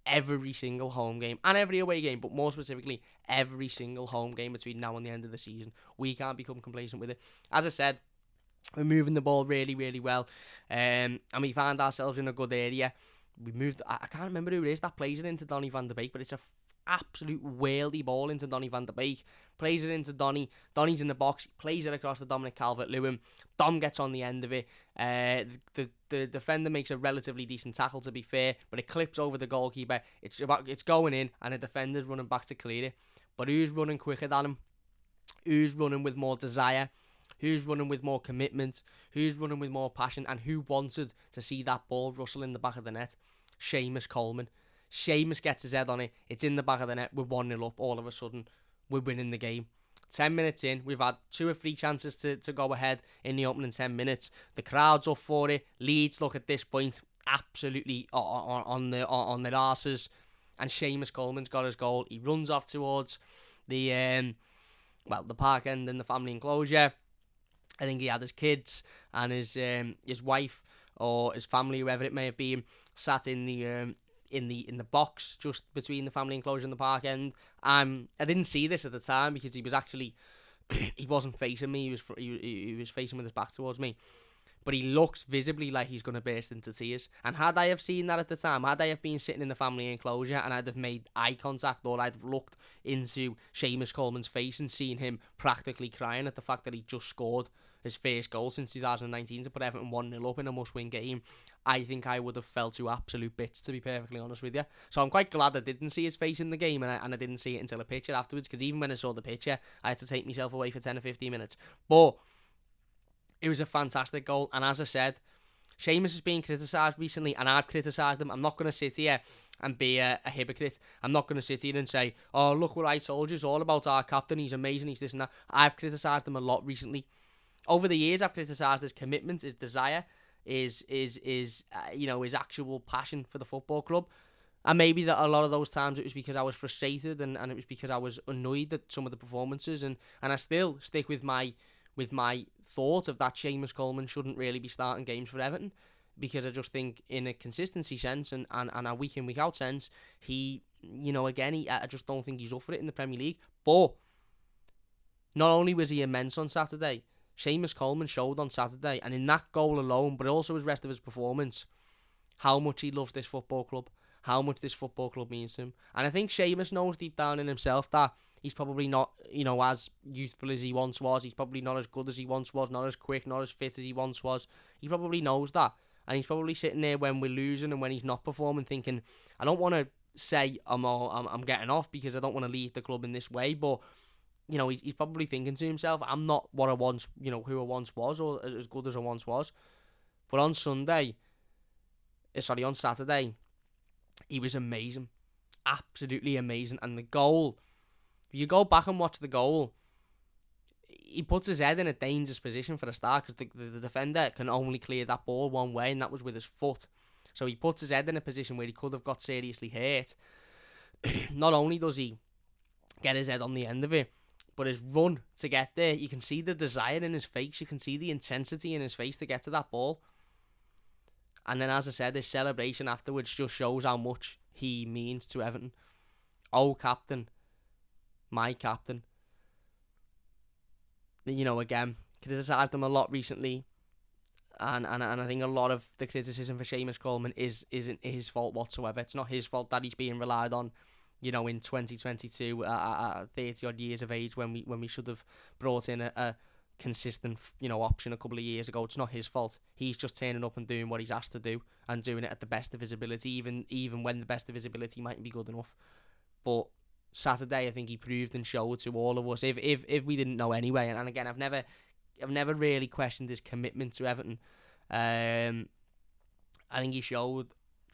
Every single home game and every away game, but more specifically, every single home game between now and the end of the season. We can't become complacent with it. As I said, we're moving the ball really, really well. And we find ourselves in a good area. We moved, I can't remember who it is that plays it into Donny van de Beek, but it's a absolute whaley ball into Donny van de Beek. Plays it into Donny. Donny's in the box. Plays it across to Dominic Calvert-Lewin. Dom gets on the end of it. The defender makes a relatively decent tackle, to be fair, but it clips over the goalkeeper. It's going in, and the defender's running back to clear it. But who's running quicker than him? Who's running with more desire? Who's running with more commitment? Who's running with more passion? And who wanted to see that ball rustle in the back of the net? Seamus Coleman. Seamus gets his head on it. It's in the back of the net. We're 1-0 up. All of a sudden, we're winning the game. 10 minutes in, we've had 2 or 3 chances to go ahead in the opening 10 minutes. The crowd's up for it. Leeds look at this point absolutely on their arses. And Seamus Coleman's got his goal. He runs off towards the park end and the family enclosure. I think he had his kids and his wife or his family, whoever it may have been, sat in the box just between the family enclosure and the park end. I didn't see this at the time because he was actually he wasn't facing me. He was facing with his back towards me. But he looks visibly like he's going to burst into tears. And had I have seen that at the time, had I have been sitting in the family enclosure and I'd have made eye contact or I'd have looked into Seamus Coleman's face and seen him practically crying at the fact that he just scored his first goal since 2019 to put Everton 1-0 up in a must-win game, I think I would have fell to absolute bits, to be perfectly honest with you. So I'm quite glad I didn't see his face in the game and I didn't see it until a picture afterwards, because even when I saw the picture, I had to take myself away for 10 or 15 minutes. But it was a fantastic goal, and as I said, Seamus has been criticised recently, and I've criticised him. I'm not going to sit here and be a hypocrite. I'm not going to sit here and say, oh, look what I told you, it's all about our captain, he's amazing, he's this and that. I've criticised him a lot recently. Over the years, I've criticised his commitment, his desire, his actual passion for the football club. And maybe that a lot of those times it was because I was frustrated and it was because I was annoyed at some of the performances, and I still stick with my thought of that Seamus Coleman shouldn't really be starting games for Everton, because I just think in a consistency sense and a week in, week out sense, I just don't think he's up for it in the Premier League. But not only was he immense on Saturday, Seamus Coleman showed on Saturday, and in that goal alone, but also his rest of his performance, how much he loves this football club, how much this football club means to him. And I think Seamus knows deep down in himself that he's probably not, as youthful as he once was. He's probably not as good as he once was, not as quick, not as fit as he once was. He probably knows that. And he's probably sitting there when we're losing and when he's not performing thinking, I don't want to say I'm getting off because I don't want to leave the club in this way, but he's probably thinking to himself, I'm not what I once, who I once was, or as good as I once was. But on Saturday, he was amazing. Absolutely amazing. And the goal, if you go back and watch the goal, he puts his head in a dangerous position for a start, because the defender can only clear that ball one way, and that was with his foot. So he puts his head in a position where he could have got seriously hurt. Not only does he get his head on the end of it, but his run to get there, you can see the desire in his face, you can see the intensity in his face to get to that ball. And then, as I said, his celebration afterwards just shows how much he means to Everton. Oh, captain. My captain. Again, criticised him a lot recently. And I think a lot of the criticism for Seamus Coleman isn't his fault whatsoever. It's not his fault that he's being relied on, in 2022 at 30-odd years of age, when we should have brought in a consistent, option a couple of years ago. It's not his fault. He's just turning up and doing what he's asked to do, and doing it at the best of his ability, even when the best of his ability mightn't be good enough. But Saturday, I think he proved and showed to all of us, if we didn't know anyway. And again, I've never really questioned his commitment to Everton. I think he showed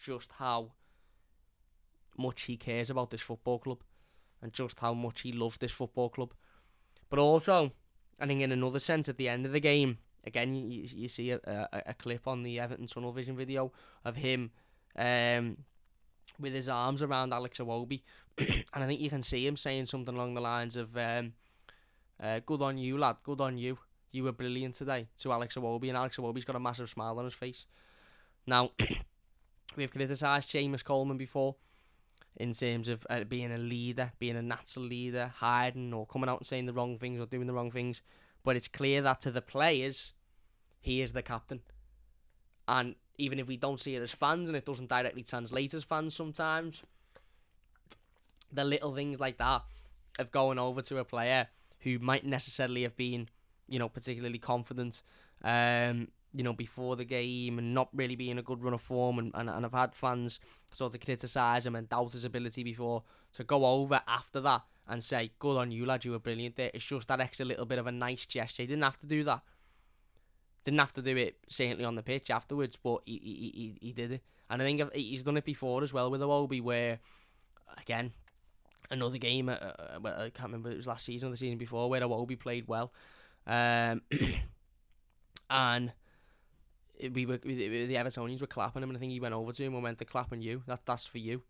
just how much he cares about this football club, and just how much he loves this football club. But also, I think in another sense, at the end of the game, again, you see a clip on the Everton Tunnel Vision video of him with his arms around Alex Iwobi, and I think you can see him saying something along the lines of, good on you, lad, good on you. You were brilliant today, to Alex Iwobi, and Alex Iwobi's got a massive smile on his face. Now, we've criticised Seamus Coleman before in terms of being a leader, being a natural leader, hiding or coming out and saying the wrong things or doing the wrong things. But it's clear that to the players, he is the captain. And even if we don't see it as fans, and it doesn't directly translate as fans sometimes, the little things like that of going over to a player who might necessarily have been, particularly confident, before the game, and not really be in a good run of form, and I've had fans sort of criticise him and doubt his ability before, to go over after that and say, good on you, lad, you were brilliant there. It's just that extra little bit of a nice gesture. He didn't have to do that. Didn't have to do it, certainly on the pitch afterwards, but he did it. And I think he's done it before as well with Iwobi, where, again, another game, I can't remember if it was last season or the season before, where Iwobi played well. And the Evertonians were clapping him, and I think he went over to him and went, "They're clapping you. That's for you."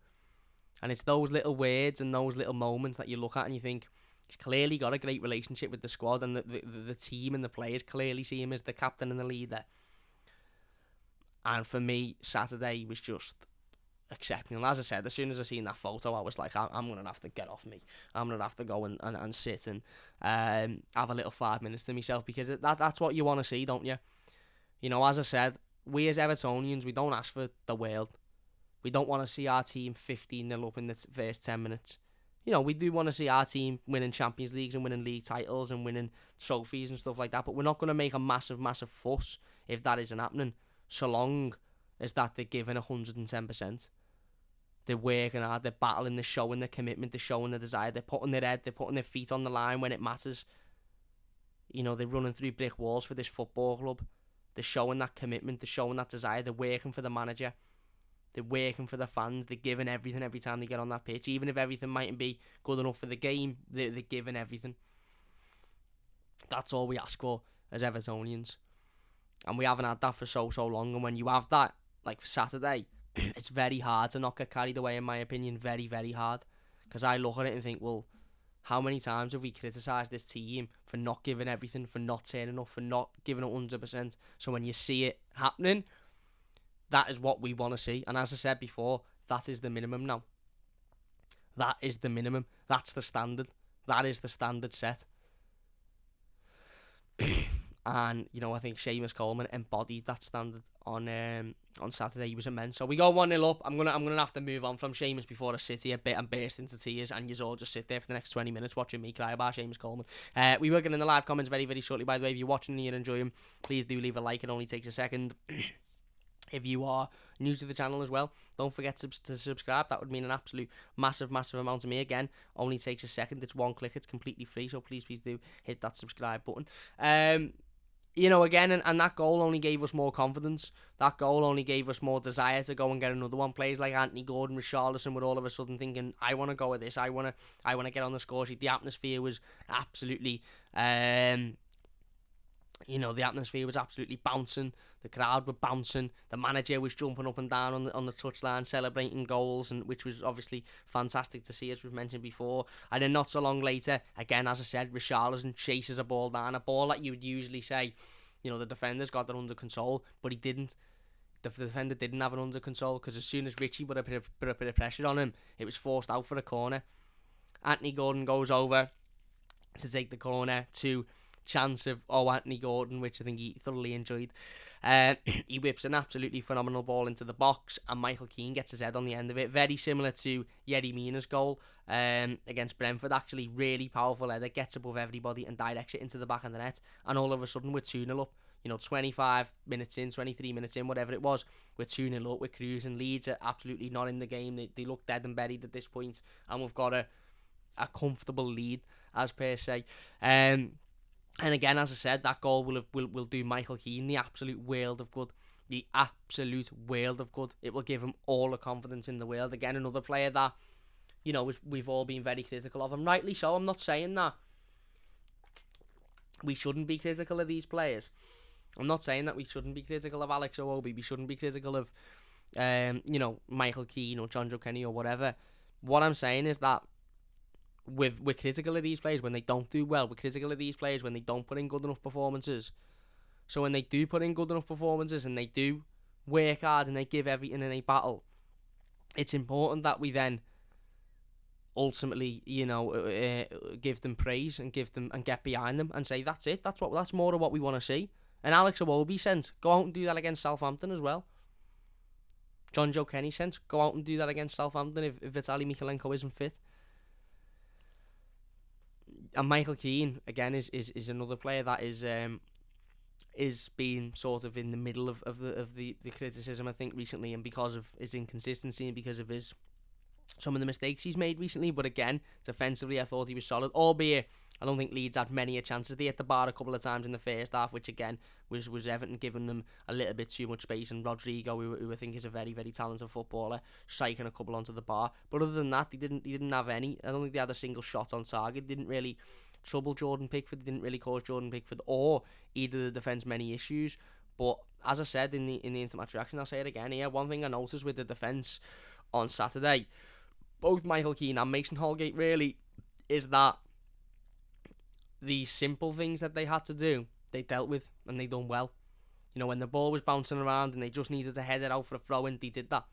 And it's those little words and those little moments that you look at and you think, he's clearly got a great relationship with the squad, and the team and the players clearly see him as the captain and the leader. And for me, Saturday was just exceptional. As I said, as soon as I seen that photo, I was like, I'm going to have to get off me. I'm going to have to go and sit and have a little 5 minutes to myself, because that's what you want to see, don't you? As I said, we as Evertonians, we don't ask for the world. We don't want to see our team 15-0 up in the first 10 minutes. We do want to see our team winning Champions Leagues and winning league titles and winning trophies and stuff like that, but we're not going to make a massive, massive fuss if that isn't happening, so long as that they're giving 110%. They're working hard, they're battling, they're showing their commitment, they're showing their desire, they're putting their head, they're putting their feet on the line when it matters. They're running through brick walls for this football club. They're showing that commitment, they're showing that desire, they're working for the manager. They're working for the fans. They're giving everything every time they get on that pitch. Even if everything mightn't be good enough for the game, they're giving everything. That's all we ask for as Evertonians. And we haven't had that for so long. And when you have that, like for Saturday, it's very hard to not get carried away, in my opinion. Very, very hard. Because I look at it and think, well, how many times have we criticised this team for not giving everything, for not turning up, for not giving it 100%? So when you see it happening, that is what we want to see. And as I said before, that is the minimum now. That is the minimum. That's the standard. That is the standard set. And, you know, I think Coleman embodied that standard on Saturday. He was immense. So we go 1-0 up. I'm gonna have to move on from Seamus before I sit here a bit and burst into tears, and you all just sit there for the next 20 minutes watching me cry about Coleman. We will get in the live comments very, very shortly, by the way. If you're watching and you're enjoying, please do leave a like. It only takes a second. If you are new to the channel as well, don't forget to subscribe. That would mean an absolute massive amount to me. Again, only takes a second. It's one click. It's completely free. So please do hit that subscribe button. You know, again, and that goal only gave us more confidence. That goal only gave us more desire to go and get another one. Players like Anthony Gordon, Richarlison were all of a sudden thinking, I want to go with this. I want to get on the score sheet. The atmosphere was absolutely, the atmosphere was absolutely bouncing. The crowd were bouncing. The manager was jumping up and down on the touchline, celebrating goals, and which was obviously fantastic to see, as we've mentioned before. And then not so long later, again, as I said, Richarlison chases a ball down, a ball that you would usually say, you know, the defender's got that under control, but he didn't. The defender didn't have it under control, because as soon as Richie put a bit of pressure on him, it was forced out for a corner. Anthony Gordon goes over to take the corner to chance of Anthony Gordon, which I think he thoroughly enjoyed. He whips an absolutely phenomenal ball into the box, and Michael Keane gets his head on the end of it. Very similar to Yerry Mina's goal against Brentford, actually. Really powerful header, gets above everybody and directs it into the back of the net, and all of a sudden we're 2-0 up. You know, 25 minutes in, 23 minutes in, whatever it was, we're 2-0 up, we're cruising. Leeds are absolutely not in the game. They look dead and buried at this point, and we've got a comfortable lead, as per se. And again, as I said, that goal will do Michael Keane the absolute world of good. The absolute world of good. It will give him all the confidence in the world. Again, another player that, you know, we've all been very critical of, and rightly so. I'm not saying that we shouldn't be critical of these players. I'm not saying that we shouldn't be critical of Alex Iwobi. We shouldn't be critical of, Michael Keane or John Joe Kenny or whatever. What I'm saying is that we're critical of these players when they don't do well. We're critical of these players when they don't put in good enough performances. So when they do put in good enough performances and they do work hard and they give everything in a battle, it's important that we then ultimately, give them praise and get behind them and say that's it. That's more of what we want to see. And Alex Iwobi sense, go out and do that against Southampton as well. John Joe Kenny sense, go out and do that against Southampton if Vitaly Mykolenko isn't fit. And Michael Keane again is another player that is being sort of in the middle of the criticism, I think, recently, and because of his inconsistency and because of some of the mistakes he's made recently. But again, defensively, I thought he was solid, albeit I don't think Leeds had many chances. They hit the bar a couple of times in the first half, which again was Everton giving them a little bit too much space, and Rodrigo, who I think is a very, very talented footballer, striking a couple onto the bar. But other than that, they didn't have any. I don't think they had a single shot on target. They didn't really trouble Jordan Pickford. They didn't really cause Jordan Pickford or either of the defence many issues. But as I said in the instant match reaction, I'll say it again here. One thing I noticed with the defence on Saturday, both Michael Keane and Mason Holgate really, is that the simple things that they had to do, they dealt with, and they done well. You know, when the ball was bouncing around and they just needed to head it out for a throw-in, they did that.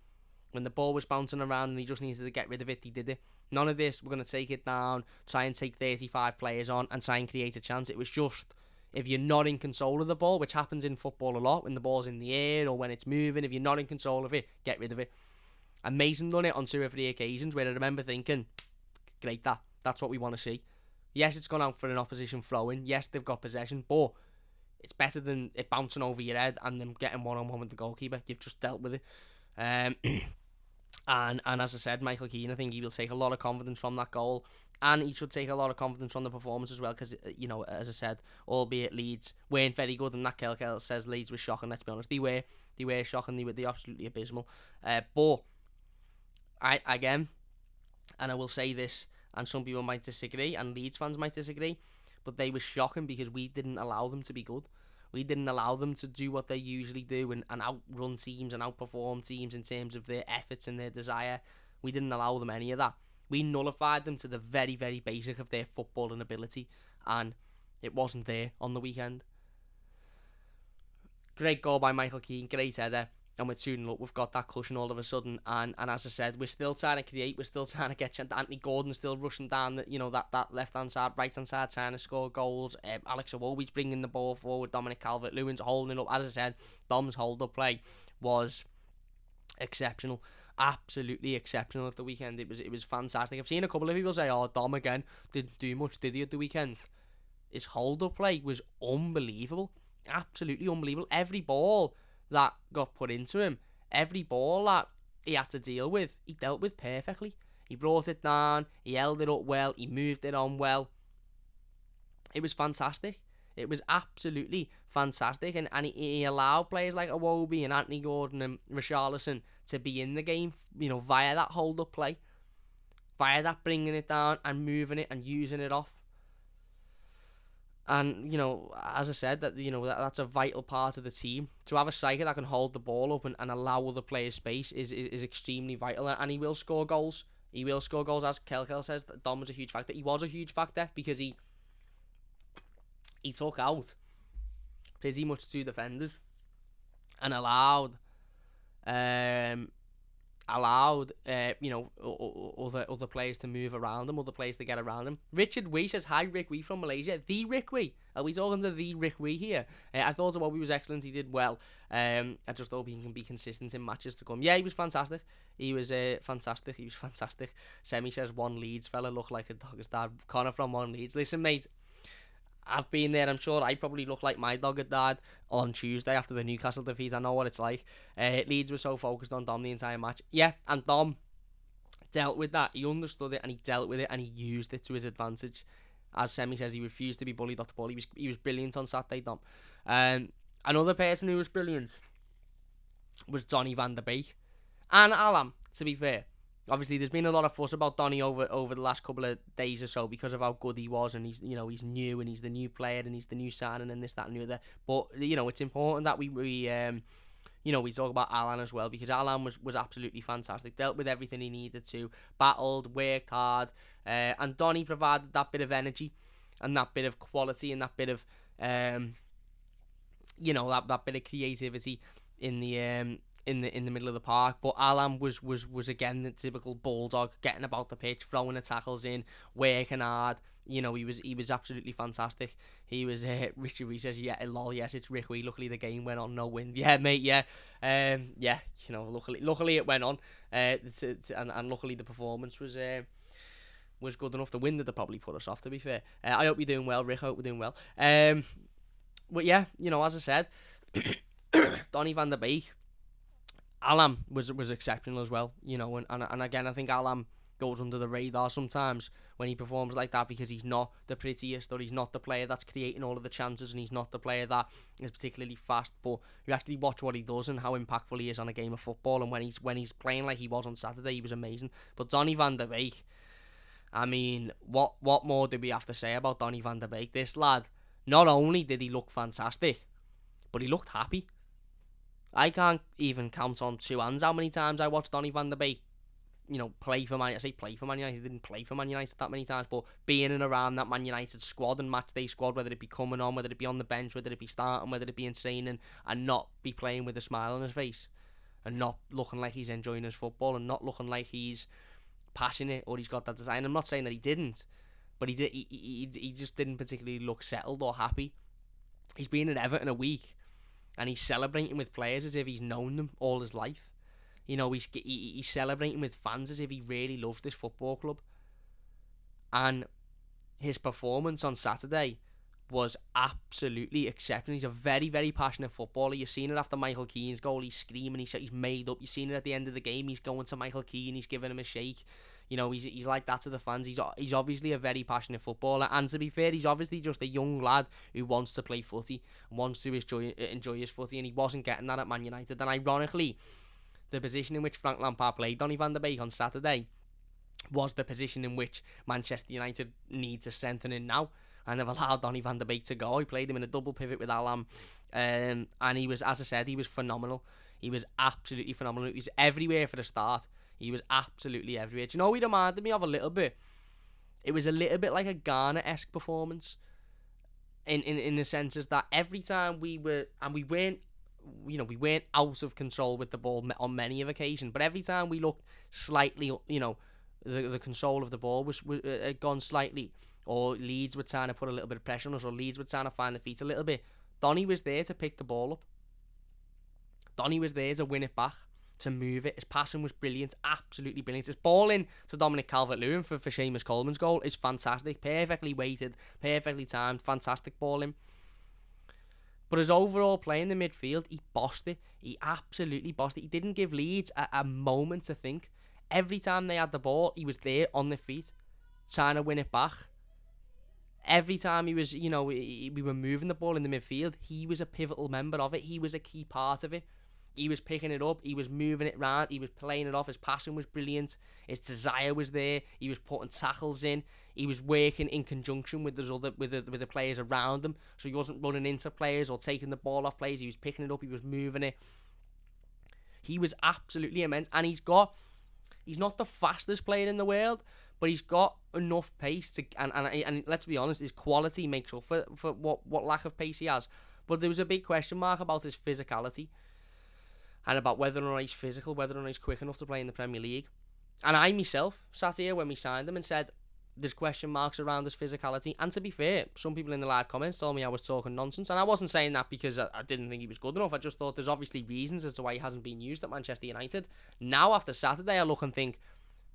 When the ball was bouncing around and they just needed to get rid of it, they did it. None of this, we're going to take it down, try and take 35 players on and try and create a chance. It was just, if you're not in control of the ball, which happens in football a lot, when the ball's in the air or when it's moving, if you're not in control of it, get rid of it. And Mason done it on 2 or 3 occasions where I remember thinking, great, that's what we want to see. Yes, it's gone out for an opposition throw-in. Yes, they've got possession, but it's better than it bouncing over your head and them getting one-on-one with the goalkeeper. You've just dealt with it. And as I said, Michael Keane, I think he will take a lot of confidence from that goal. And he should take a lot of confidence from the performance as well, because, as I said, albeit Leeds weren't very good, and that Kelkel says Leeds were shocking, let's be honest. They were shocking, they were absolutely abysmal. But, again, and I will say this, and some people might disagree, and Leeds fans might disagree, but they were shocking because we didn't allow them to be good. We didn't allow them to do what they usually do and outrun teams and outperform teams in terms of their efforts and their desire. We didn't allow them any of that. We nullified them to the very, very basic of their footballing ability, and it wasn't there on the weekend. Great goal by Michael Keane, great header, and we're 2-0 up. We've got that cushion all of a sudden, and as I said, we're still trying to create, we're still trying to get Anthony Gordon still rushing down that left-hand side, right-hand side, trying to score goals. Alex Iwobi's bringing the ball forward, Dominic Calvert-Lewin's holding it up. As I said, Dom's hold-up play was exceptional. Absolutely exceptional at the weekend. It was fantastic. I've seen a couple of people say, "Oh, Dom again didn't do much, did he, at the weekend?" His hold-up play was unbelievable, absolutely unbelievable. Every ball that got put into him, every ball that he had to deal with, he dealt with perfectly. He brought it down, he held it up well, he moved it on well. It was fantastic. It was absolutely fantastic, and he allowed players like Iwobi and Anthony Gordon and Richarlison to be in the game, via that hold-up play, via that bringing it down and moving it and using it off. And, as I said, that's a vital part of the team. To have a striker that can hold the ball up and allow other players space is extremely vital, and he will score goals. He will score goals, as Kelkel says. Dom was a huge factor. He was a huge factor because he took out pretty much 2 defenders and allowed other players to move around him, other players to get around him. Richard Wee says, "Hi, Rick Wee from Malaysia." The Rick Wee. Are we talking to the Rick Wee here? I thought Iwobi was excellent. He did well. I just hope he can be consistent in matches to come. Yeah, he was fantastic. He was fantastic. Semi says, "One Leeds fella looked like a dog's dad." Connor from One Leeds. Listen, mate, I've been there. I'm sure I probably look like my dog had died on Tuesday after the Newcastle defeat. I know what it's like. Leeds were so focused on Dom the entire match. Yeah, and Dom dealt with that. He understood it and he dealt with it and he used it to his advantage. As Semi says, he refused to be bullied off the ball. He was brilliant on Saturday, Dom. Another person who was brilliant was Donny van der Beek. And Alam, to be fair. Obviously, there's been a lot of fuss about Donny over the last couple of days or so because of how good he was, and he's new and he's the new player and he's the new signing and this, that, and the other. But it's important that we talk about Alan as well, because Alan was absolutely fantastic. Dealt with everything he needed to, battled, worked hard, and Donny provided that bit of energy and that bit of quality and that bit of that bit of creativity in the middle of the park. But Alan was again the typical bulldog, getting about the pitch, throwing the tackles in, working hard. He was absolutely fantastic. He was Richard Reese says, "Yeah, lol, yes, it's Rick Wee. Luckily the game went on, no win." Yeah, mate, yeah. Luckily it went on. And luckily the performance was good enough. The win that probably put us off, to be fair. I hope you're doing well, Rick. I hope we're doing well. But yeah, as I said, Donny van der Beek, Alam was exceptional as well, and again, I think Alam goes under the radar sometimes when he performs like that, because he's not the prettiest, or he's not the player that's creating all of the chances, and he's not the player that is particularly fast. But you actually watch what he does and how impactful he is on a game of football, and when he's playing like he was on Saturday, he was amazing. But Donny van der Beek, I mean, what more do we have to say about Donny van der Beek? This lad, not only did he look fantastic, but he looked happy. I can't even count on 2 hands how many times I watched Donny van der Beek, play for Man United. I say play for Man United, he didn't play for Man United that many times, but being in and around that Man United squad and match day squad, whether it be coming on, whether it be on the bench, whether it be starting, whether it be in training, and not be playing with a smile on his face, and not looking like he's enjoying his football, and not looking like he's passionate or he's got that desire. And I'm not saying that he didn't, but he just didn't particularly look settled or happy. He's been at Everton a week, and he's celebrating with players as if he's known them all his life. He's celebrating with fans as if he really loves this football club. And his performance on Saturday was absolutely exceptional. He's a very, very passionate footballer. You've seen it after Michael Keane's goal. He's screaming. He's made up. You've seen it at the end of the game. He's going to Michael Keane. He's giving him a shake. You know, he's like that to the fans. He's obviously a very passionate footballer. And to be fair, he's obviously just a young lad who wants to play footy, wants to enjoy his footy, and he wasn't getting that at Man United. And ironically, the position in which Frank Lampard played Donny van der Beek on Saturday was the position in which Manchester United need to strengthen in now. And they've allowed Donny van der Beek to go. He played him in a double pivot with Alam. And he was, as I said, he was phenomenal. He was absolutely phenomenal. He was everywhere for the start. He was absolutely everywhere. Do you know what he reminded me of a little bit? It was a little bit like a Ghana-esque performance. In the sense is that every time we weren't out of control with the ball on many of occasions, but every time we looked slightly, the control of the ball was gone slightly, or Leeds were trying to put a little bit of pressure on us, or Leeds were trying to find the feet a little bit. Donny was there to pick the ball up. Donny was there to win it back, to move it. His passing was brilliant, absolutely brilliant. His ball in to Dominic Calvert-Lewin for Seamus Coleman's goal is fantastic, perfectly weighted, perfectly timed, fantastic ball in. But his overall play in the midfield, he bossed it. He absolutely bossed it. He didn't give Leeds a moment to think. Every time they had the ball, he was there on the feet, trying to win it back. Every time he was, we were moving the ball in the midfield, he was a pivotal member of it. He was a key part of it. He was picking it up. He was moving it around. He was playing it off. His passing was brilliant. His desire was there. He was putting tackles in. He was working in conjunction with the players around him. So he wasn't running into players or taking the ball off players. He was picking it up. He was moving it. He was absolutely immense. And he's not the fastest player in the world, but he's got enough pace to, and let's be honest, his quality makes up for what lack of pace he has. But there was a big question mark about his physicality, and about whether or not he's physical, whether or not he's quick enough to play in the Premier League. And I myself sat here when we signed him and said there's question marks around his physicality. And to be fair, some people in the live comments told me I was talking nonsense, and I wasn't saying that because I didn't think he was good enough. I just thought there's obviously reasons as to why he hasn't been used at Manchester United. Now after Saturday, I look and think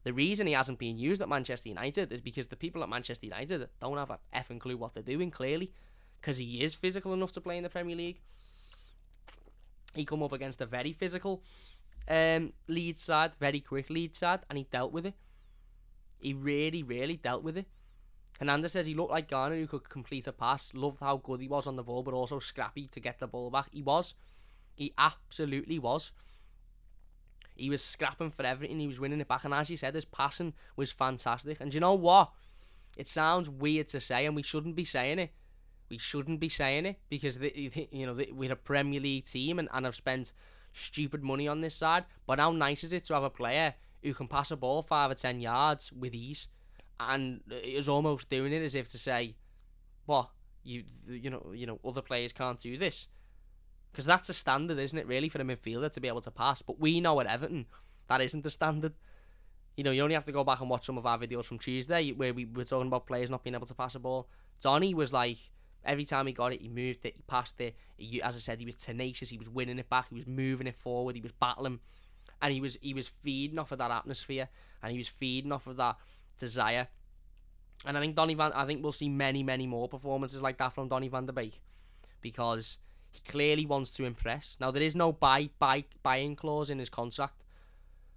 the reason he hasn't been used at Manchester United is because the people at Manchester United don't have a effing clue what they're doing, clearly, because he is physical enough to play in the Premier League. He come up against a very physical Leeds side, very quick Leeds side, and he dealt with it. He really, really dealt with it. Hernandez says he looked like Garner who could complete a pass, loved how good he was on the ball, but also scrappy to get the ball back. He was. He absolutely was. He was scrapping for everything. He was winning it back, and as you said, his passing was fantastic. And do you know what? It sounds weird to say, and we shouldn't be saying it. We shouldn't be saying it because we're a Premier League team and have spent stupid money on this side. But how nice is it to have a player who can pass a ball 5 or 10 yards with ease, and is almost doing it as if to say, "What other players can't do this." Because that's a standard, isn't it, really, for a midfielder to be able to pass? But we know at Everton that isn't the standard. You only have to go back and watch some of our videos from Tuesday where we were talking about players not being able to pass a ball. Donny was like, every time he got it, he moved it, he passed it. As I said, he was tenacious. He was winning it back. He was moving it forward. He was battling, and he was feeding off of that atmosphere, and he was feeding off of that desire. And I think we'll see many, many more performances like that from Donny van der Beek, because he clearly wants to impress. Now, there is no buy-in clause in his contract.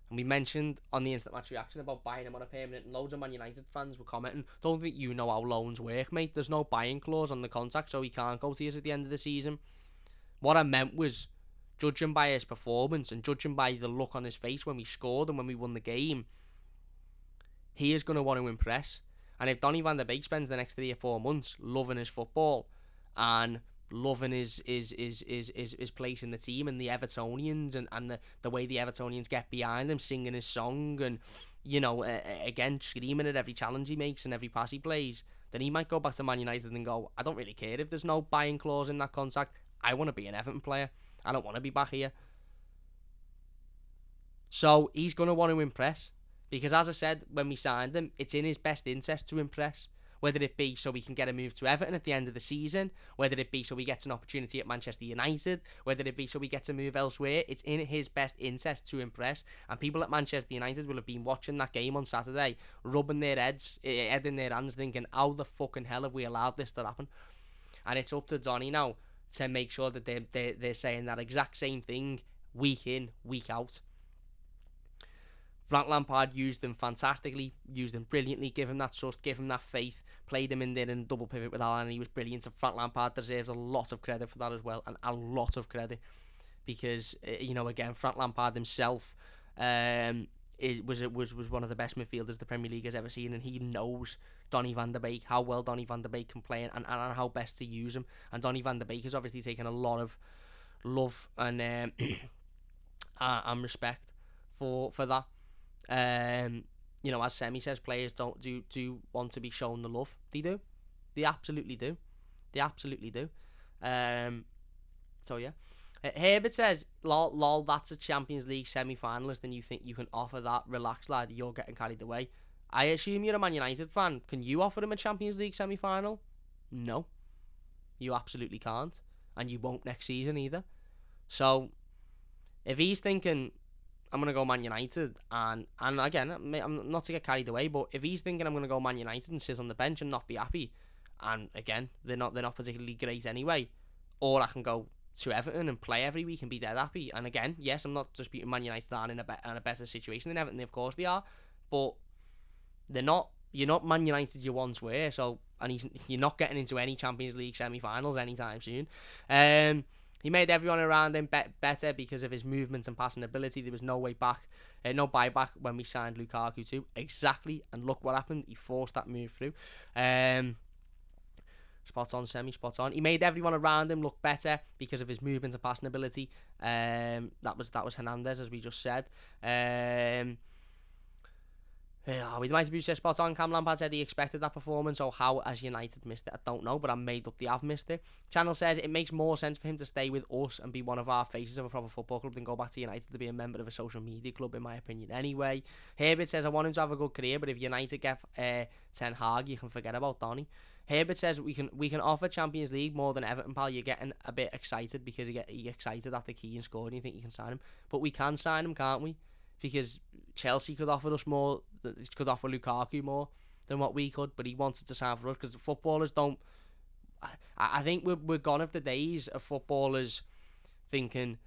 And we mentioned on the Instant Match Reaction about buying him on a permanent, and loads of Man United fans were commenting, "Don't think you know how loans work, mate. There's no buy-in clause on the contract, so he can't go to us at the end of the season." What I meant was, judging by his performance and judging by the look on his face when we scored and when we won the game, he is going to want to impress. And if Donny van der Beek spends the next 3 or 4 months loving his football and loving his place in the team and the Evertonians and the way the Evertonians get behind him, singing his song and, again, screaming at every challenge he makes and every pass he plays, then he might go back to Man United and go, "I don't really care if there's no buying clause in that contract. I want to be an Everton player. I don't want to be back here." So he's going to want to impress, because as I said, when we signed him, it's in his best interest to impress. Whether it be so we can get a move to Everton at the end of the season, whether it be so we get an opportunity at Manchester United, whether it be so we get to move elsewhere, it's in his best interest to impress. And people at Manchester United will have been watching that game on Saturday, rubbing their head in their hands, thinking, how the fucking hell have we allowed this to happen? And it's up to Donny now to make sure that they're saying that exact same thing week in, week out. Frank Lampard used them fantastically, used them brilliantly, give him that trust, give him that faith, played him in there in double pivot with Alan, and he was brilliant. And Frank Lampard deserves a lot of credit for that as well, and a lot of credit, because, again, Frank Lampard himself was one of the best midfielders the Premier League has ever seen, and he knows Donny van de Beek, how well Donny van de Beek can play, and how best to use him. And Donny van de Beek has obviously taken a lot of love and respect for that. As Semi says, players do want to be shown the love. They do. They absolutely do. So yeah. Herbert says, lol, that's a Champions League semi-finalist, and you think you can offer that? Relax, lad, you're getting carried away. I assume you're a Man United fan. Can you offer him a Champions League semi-final? No. You absolutely can't. And you won't next season either. So, if he's thinking, I'm going to go Man United, and again, I'm not to get carried away, but if he's thinking I'm going to go Man United and sit on the bench and not be happy, and again, they're not particularly great anyway, or I can go to Everton and play every week and be dead happy. And again, yes, I'm not disputing Man United are in a better situation than Everton. Of course they are, but they're not. You're not Man United you once were. So, and you're not getting into any Champions League semi-finals anytime soon. He made everyone around him better because of his movement and passing ability. There was no way back, no buyback when we signed Lukaku too. Exactly, and look what happened. He forced that move through. Spot on, Semi, spot on. He made everyone around him look better because of his movement and passing ability. That was Hernandez, as we just said. We might be just spot on. Cam Lampard said he expected that performance, so how has United missed it? I don't know, but I'm made up they have missed it. Channel says it makes more sense for him to stay with us and be one of our faces of a proper football club than go back to United to be a member of a social media club, in my opinion anyway. Herbert says, I want him to have a good career, but if United get Ten Hag, you can forget about Donny. Herbert says we can offer Champions League more than Everton, pal. You're getting a bit excited because you get excited after Keane scored and you think you can sign him. But we can sign him, can't we? Because Chelsea could offer us more, could offer Lukaku more than what we could, but he wanted to sign for us because the footballers don't. I think we're gone of the days of footballers thinking,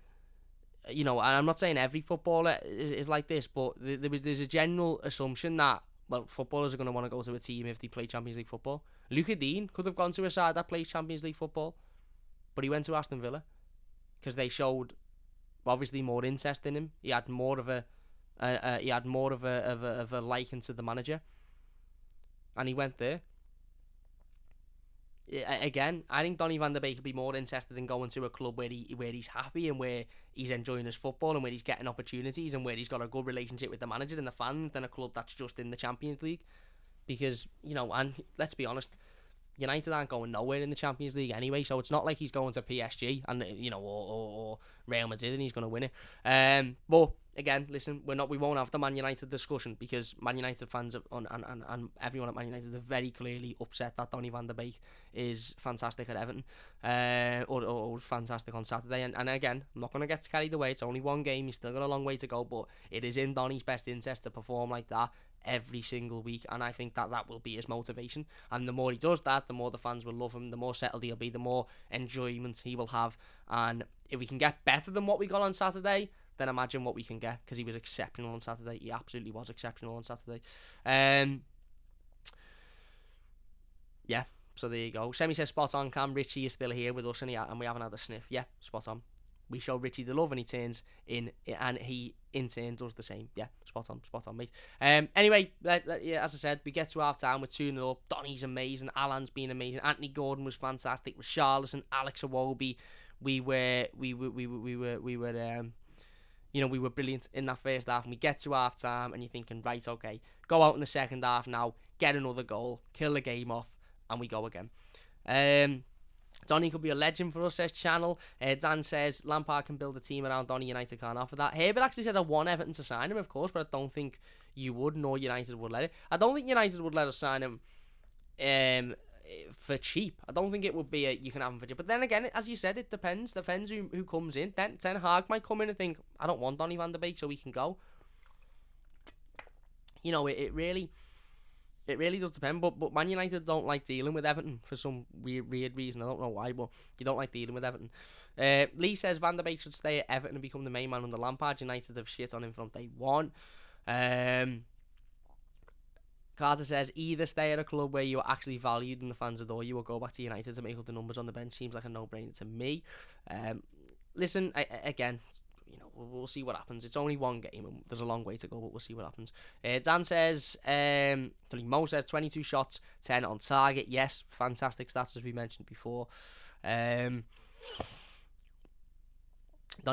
and I'm not saying every footballer is like this, but there's a general assumption that, well, footballers are going to want to go to a team if they play Champions League football. Luka Dean could have gone to a side that plays Champions League football, but he went to Aston Villa because they showed obviously more interest in him. He had more of a liking to the manager, and he went there. Again, I think Donny van de Beek would be more interested in going to a club where he's happy and where he's enjoying his football and where he's getting opportunities and where he's got a good relationship with the manager and the fans than a club that's just in the Champions League. Because, and let's be honest, United aren't going nowhere in the Champions League anyway, so it's not like he's going to PSG and or Real Madrid and he's going to win it. But again, listen, we won't have the Man United discussion because Man United fans and everyone at Man United are very clearly upset that Donny van de Beek is fantastic at Everton, or was fantastic on Saturday. And again, I'm not going to get carried away. It's only one game. He's still got a long way to go, but it is in Donny's best interest to perform like that every single week, and I think that will be his motivation. And the more he does that, the more the fans will love him, the more settled he'll be, the more enjoyment he will have. And if we can get better than what we got on Saturday, then imagine what we can get, because he was exceptional on Saturday. He absolutely was exceptional on Saturday. Yeah, so there you go. Semi says spot on, Cam. Richie is still here with us and we haven't had a sniff. Yeah, spot on. We show Richie the love and he turns in, and he in turn does the same. Yeah, spot on, mate. Anyway, yeah, as I said, we get to half time. We're 2-0 up. Donny's amazing. Alan's been amazing. Anthony Gordon was fantastic. Richarlison, Alex Iwobi. We were brilliant in that first half. And we get to half time, and you're thinking, right, okay, go out in the second half now, get another goal, kill the game off, and we go again. Donny could be a legend for us, says Channel. Dan says Lampard can build a team around Donny. United can't offer that. Herbert actually says I want Everton to sign him, of course, but I don't think you would, nor United would let it. I don't think United would let us sign him for cheap. I don't think it would be you can have him for cheap. But then again, as you said, it depends. Depends who comes in. Ten Hag might come in and think, I don't want Donny van de Beek, so we can go. It It really does depend, but Man United don't like dealing with Everton for some weird reason. I don't know why, but you don't like dealing with Everton. Lee says Van der Beek should stay at Everton and become the main man under Lampard. United have shit on him from day one. Carter says either stay at a club where you are actually valued and the fans adore you, or go back to United to make up the numbers on the bench. Seems like a no-brainer to me. Listen, again, we'll see what happens. It's only one game and there's a long way to go, but we'll see what happens. Dan says, Mo says 22 shots, 10 on target. Yes, fantastic stats as we mentioned before. Donny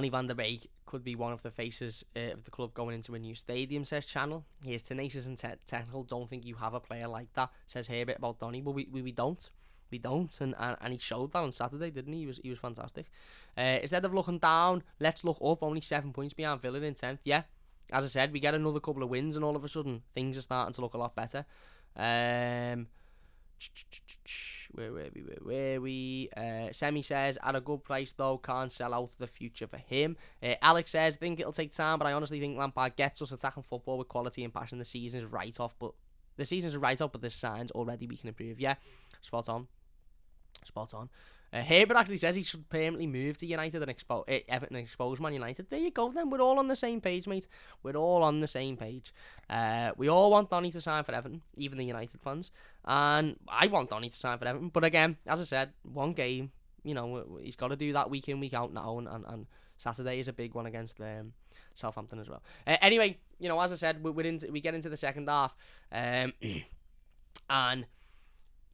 van der Beek could be one of the faces of the club going into a new stadium, says Channel. He is tenacious and technical. Don't think you have a player like that, says Herbert about Donny. But we don't. We don't, and he showed that on Saturday, didn't he? He was fantastic. Instead of looking down, let's look up. Only 7 points behind Villa in 10th. Yeah, as I said, we get another couple of wins, and all of a sudden, things are starting to look a lot better. Where we? Semi says, at a good price though, can't sell out the future for him. Alex says, think it'll take time, but I honestly think Lampard gets us attacking football with quality and passion. The season is right off, but there's signs already we can improve. Yeah, spot on. Herbert actually says he should permanently move to United and Everton and expose Man United. There you go then. We're all on the same page, mate. We're all on the same page. We all want Donny to sign for Everton, even the United fans. And I want Donny to sign for Everton. But again, as I said, one game, he's got to do that week in, week out now. And Saturday is a big one against Southampton as well. Anyway, as I said, we get into the second half. And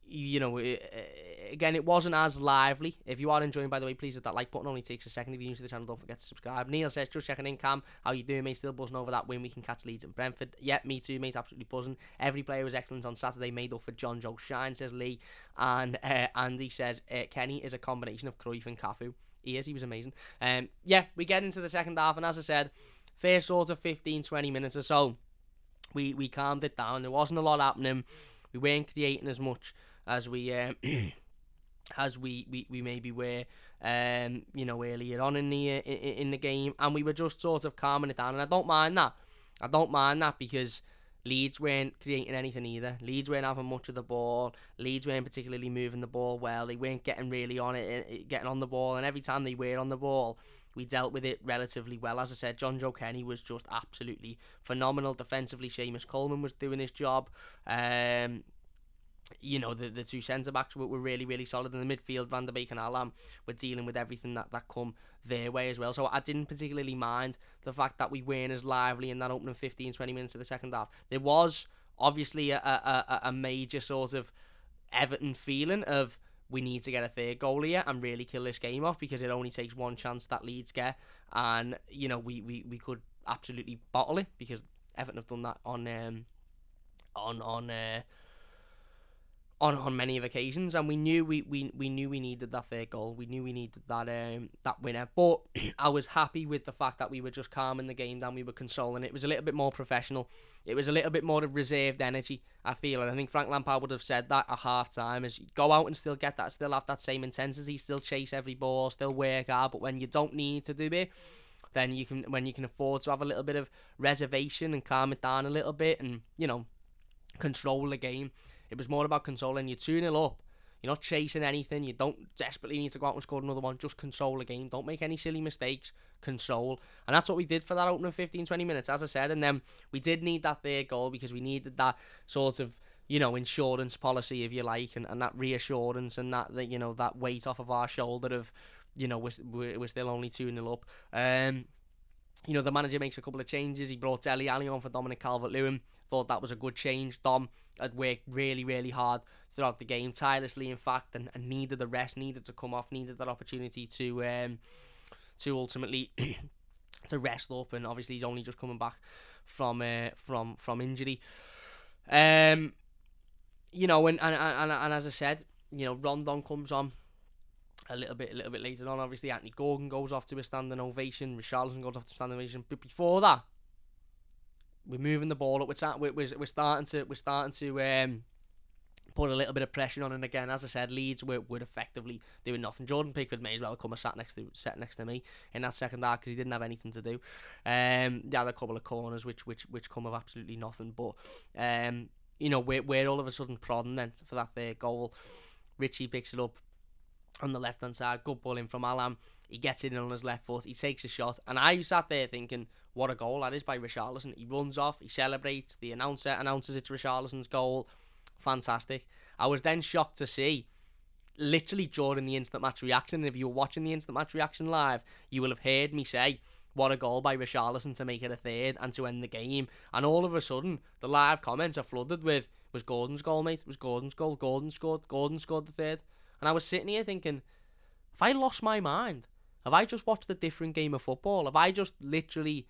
again, it wasn't as lively. If you are enjoying, by the way, please hit that like button. Only takes a second. If you're new to the channel, don't forget to subscribe. Neil says, just checking in, Cam. How you doing, mate? Still buzzing over that win. We can catch Leeds and Brentford. Yeah, me too, mate. Absolutely buzzing. Every player was excellent on Saturday. Made up for John Joe Shine, says Lee. And Andy says, Kenny is a combination of Cruyff and Cafu. He was amazing. Yeah, we get into the second half. And as I said, first sort of 15-20 minutes or so, we calmed it down. There wasn't a lot happening. We weren't creating as much as we maybe were earlier on in the game, and we were just sort of calming it down, and I don't mind that because Leeds weren't creating anything either. Leeds weren't having much of the ball. Leeds weren't particularly moving the ball well. They weren't getting really on it, getting on the ball, and every time they were on the ball, we dealt with it relatively well. As I said, John Joe Kenny was just absolutely phenomenal defensively. Seamus Coleman was doing his job. The two centre-backs were really, really solid. In the midfield, Van der Beek and Alam were dealing with everything that come their way as well. So I didn't particularly mind the fact that we weren't as lively in that opening 15-20 minutes of the second half. There was obviously a major sort of Everton feeling of, we need to get a third goal here and really kill this game off, because it only takes one chance that Leeds get, and we could absolutely bottle it, because Everton have done that on many of occasions, and we knew we needed that third goal. We knew we needed that winner. But I was happy with the fact that we were just calming the game down. We were consoling it. It was a little bit more professional. It was a little bit more of reserved energy, I feel. And I think Frank Lampard would have said that at half-time, is go out and still get that, still have that same intensity, still chase every ball, still work hard. But when you don't need to do it, then when you can afford to have a little bit of reservation and calm it down a little bit and, control the game. It was more about controlling. You're 2-0 up. You're not chasing anything. You don't desperately need to go out and score another one. Just control the game. Don't make any silly mistakes. Control. And that's what we did for that opening 15-20 minutes, as I said. And then we did need that third goal, because we needed that sort of, insurance policy, if you like, and that reassurance and that weight off of our shoulder of, we're still only 2-0 up. The manager makes a couple of changes. He brought Dele Alli on for Dominic Calvert-Lewin. Thought that was a good change. Dom had worked really, really hard throughout the game, tirelessly, in fact, and needed the rest, needed to come off, needed that opportunity to ultimately to rest up. And obviously, he's only just coming back from injury. And as I said, Rondon comes on a little bit later on. Obviously, Anthony Gordon goes off to a standing ovation. Richarlison goes off to a standing ovation. But before that, we're moving the ball up. We're starting to put a little bit of pressure on. And again, as I said, Leeds were effectively doing nothing. Jordan Pickford may as well come and sat next to me in that second half, because he didn't have anything to do. They had a couple of corners which come of absolutely nothing. But we're all of a sudden prodding then for that third goal. Richie picks it up on the left-hand side, good ball in from Alam. He gets it in on his left foot, he takes a shot, and I sat there thinking, what a goal that is by Richarlison. He runs off, he celebrates, the announcer announces it's Richarlison's goal. Fantastic. I was then shocked to see, literally during the instant match reaction, and if you were watching the instant match reaction live, you will have heard me say, what a goal by Richarlison to make it a third and to end the game. And all of a sudden, the live comments are flooded with, was Gordon's goal, mate? It was Gordon's goal. Gordon scored the third. And I was sitting here thinking, have I lost my mind? Have I just watched a different game of football? Have I just literally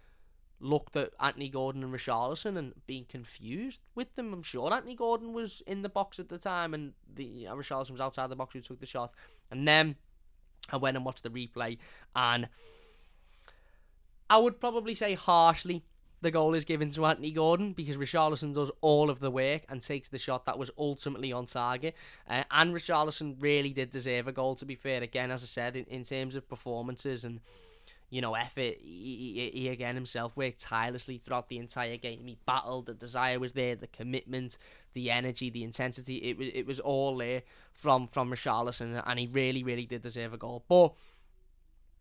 looked at Anthony Gordon and Richarlison and been confused with them? I'm sure Anthony Gordon was in the box at the time and Richarlison was outside the box who took the shot. And then I went and watched the replay, and I would probably say harshly the goal is given to Anthony Gordon, because Richarlison does all of the work and takes the shot that was ultimately on target. And Richarlison really did deserve a goal, to be fair. Again, as I said, in terms of performances and effort, he again himself worked tirelessly throughout the entire game. He battled, the desire was there, the commitment, the energy, the intensity. It was all there from Richarlison, and he really, really did deserve a goal. But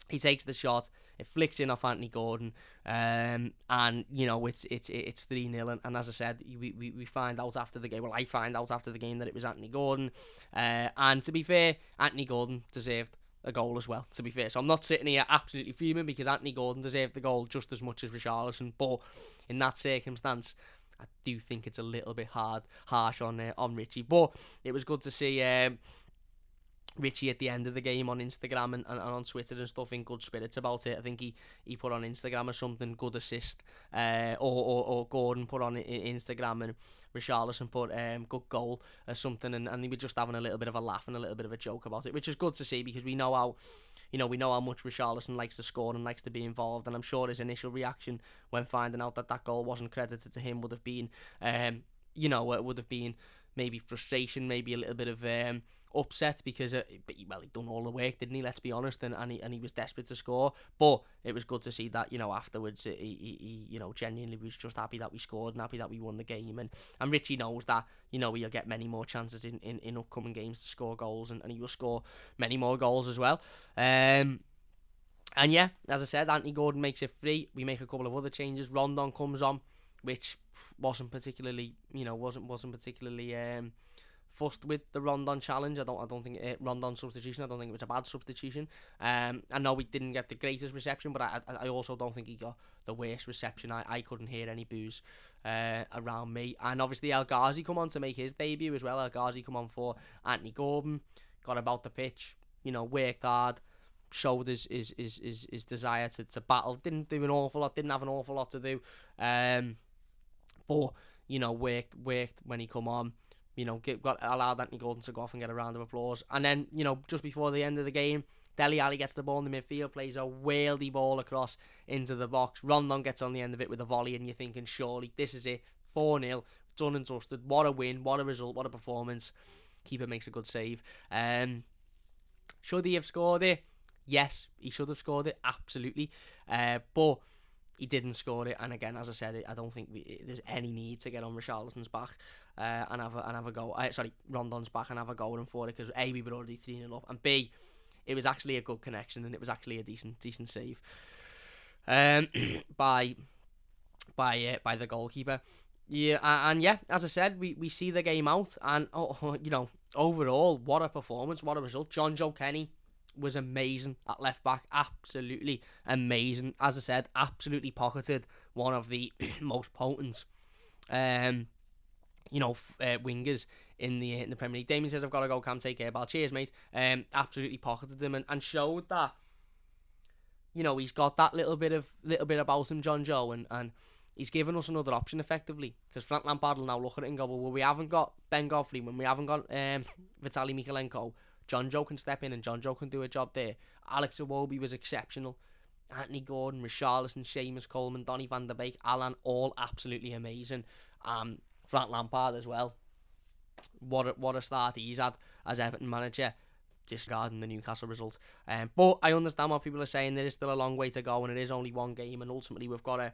he takes the shot, it flicks in off Anthony Gordon, and it's 3-0. And as I said, we find out after the game. Well, I find out after the game that it was Anthony Gordon, and to be fair, Anthony Gordon deserved a goal as well, to be fair. So I'm not sitting here absolutely fuming, because Anthony Gordon deserved the goal just as much as Richarlison. But in that circumstance, I do think it's a little bit harsh on Richie. But it was good to see Richie at the end of the game on Instagram and on Twitter and stuff in good spirits about it. I think he put on Instagram or something, good assist, or Gordon put on Instagram, and Richarlison put good goal or something, and they were just having a little bit of a laugh and a little bit of a joke about it, which is good to see, because we know how much Richarlison likes to score and likes to be involved. And I'm sure his initial reaction when finding out that goal wasn't credited to him would have been maybe frustration, maybe a little bit of upset, because he'd done all the work, didn't he? Let's be honest, and he was desperate to score. But it was good to see that afterwards he genuinely was just happy that we scored and happy that we won the game. And Richie knows that he'll get many more chances in upcoming games to score goals, and he will score many more goals as well. And yeah, as I said, Anthony Gordon makes it 3. We make a couple of other changes. Rondon comes on, which wasn't particularly fussed with the Rondon challenge. I don't think Rondon substitution. I don't think it was a bad substitution. I know we didn't get the greatest reception, but I also don't think he got the worst reception. I couldn't hear any boos around me. And obviously El Ghazi come on to make his debut as well. El Ghazi come on for Anthony Gordon, got about the pitch, worked hard, showed his desire to battle. Didn't do an awful lot. Didn't have an awful lot to do. But worked when he come on. Allowed Anthony Gordon to go off and get a round of applause. And then, just before the end of the game, Dele Alli gets the ball in the midfield, plays a worldy ball across into the box. Rondon gets on the end of it with a volley, and you're thinking, surely, this is it. 4-0, done and dusted. What a win, what a result, what a performance. Keeper makes a good save. Should he have scored it? Yes, he should have scored it, absolutely. But he didn't score it, and again, as I said, I don't think there's any need to get on Richarlison's back and have a go. Rondon's back and have a go for it, because A, we were already 3-0 up, and B, it was actually a good connection, and it was actually a decent save by the goalkeeper. Yeah, and yeah, as I said, we see the game out, and overall, what a performance, what a result. John Joe Kenny was amazing at left back, absolutely amazing. As I said, absolutely pocketed one of the most potent wingers in the Premier League. Damien says, I've got to go, Cam, take care, pal. Cheers, mate. Absolutely pocketed him and showed that he's got that little bit about him, John Joe, and he's given us another option effectively, because Frank Lampard will now look at it and go, well, we haven't got Ben Godfrey, when we haven't got Vitaly Mikalenko, John Joe can step in and John Joe can do a job there. Alex Iwobi was exceptional. Anthony Gordon, Richarlison, Seamus, Coleman, Donny van der Beek, Alan, all absolutely amazing. Frank Lampard as well. What a start he's had as Everton manager, disregarding the Newcastle result. But I understand what people are saying. There is still a long way to go, and it is only one game, and ultimately we've got to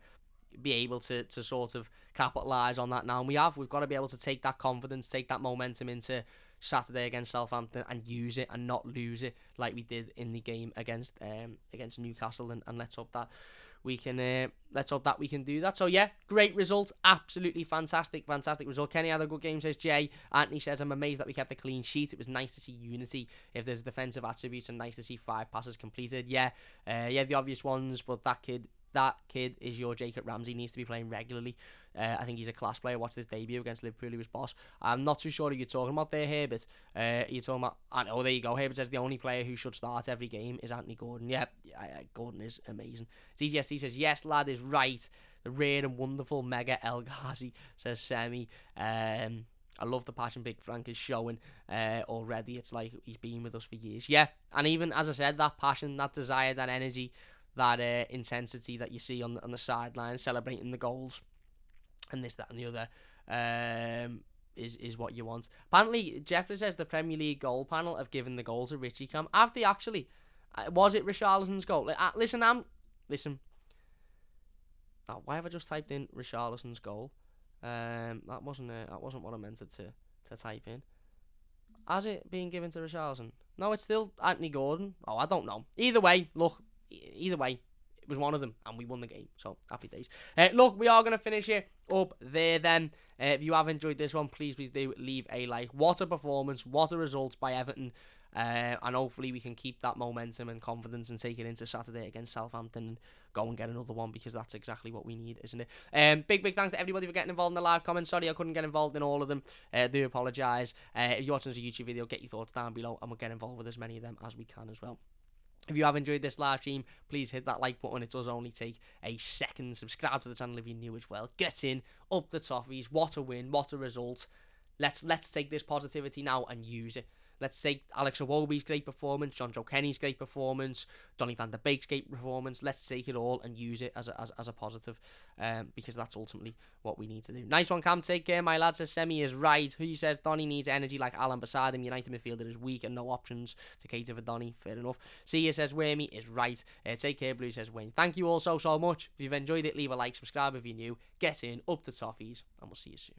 be able to sort of capitalise on that now. And we've got to be able to take that confidence, take that momentum into Saturday against Southampton and use it and not lose it like we did in the game against Newcastle. And let's hope that we can do that. So yeah, great result, absolutely fantastic result. Kenny had a good game, says Jay. Anthony says, I'm amazed that we kept a clean sheet. It was nice to see unity if there's defensive attributes, and nice to see 5 passes completed. Yeah, the obvious ones, but that kid is your Jacob Ramsey, needs to be playing regularly. I think he's a class player. Watch his debut against Liverpool, he was boss. I'm not too sure who you're talking about there, Herbert. You're talking about, oh, there you go. Herbert says the only player who should start every game is Anthony Gordon. Yeah, Gordon is amazing. DGSD says, yes, lad is right. The rare and wonderful Mega El Ghazi, says Semi. I love the passion Big Frank is showing already. It's like he's been with us for years. Yeah, and even, as I said, that passion, that desire, that energy, that intensity that you see on the sideline, celebrating the goals, and this, that, and the other, is what you want. Apparently, Jeffrey says the Premier League goal panel have given the goal to Richie Cam. Have they actually? Was it Richarlison's goal? Listen. Oh, why have I just typed in Richarlison's goal? That wasn't what I meant to type in. Has it been given to Richarlison? No, it's still Anthony Gordon. Oh, I don't know. Either way, it was one of them, and we won the game, so happy days. Look, we are going to finish it up there then. If you have enjoyed this one, please do leave a like. What a performance, what a result by Everton, and hopefully we can keep that momentum and confidence and take it into Saturday against Southampton and go and get another one, because that's exactly what we need, isn't it? Big thanks to everybody for getting involved in the live comments. Sorry I couldn't get involved in all of them. I do apologise. If you're watching this YouTube video, get your thoughts down below, and we'll get involved with as many of them as we can as well. If you have enjoyed this live stream, please hit that like button. It does only take a second. Subscribe to the channel if you're new as well. Get in, up the toffees. What a win, what a result. Let's take this positivity now and use it. Let's take Alex Iwobi's great performance, John Joe Kenny's great performance, Donny van der Beek's great performance. Let's take it all and use it as a positive, because that's ultimately what we need to do. Nice one, Cam. Take care, my lad. Says Semi is right. Who says Donny needs energy like Alan beside him? United midfielder is weak and no options to cater for Donny. Fair enough. See, says Wormy is right. Take care, Blue, says Wayne. Thank you all so much. If you've enjoyed it, leave a like, subscribe if you're new. Get in, up the toffees, and we'll see you soon.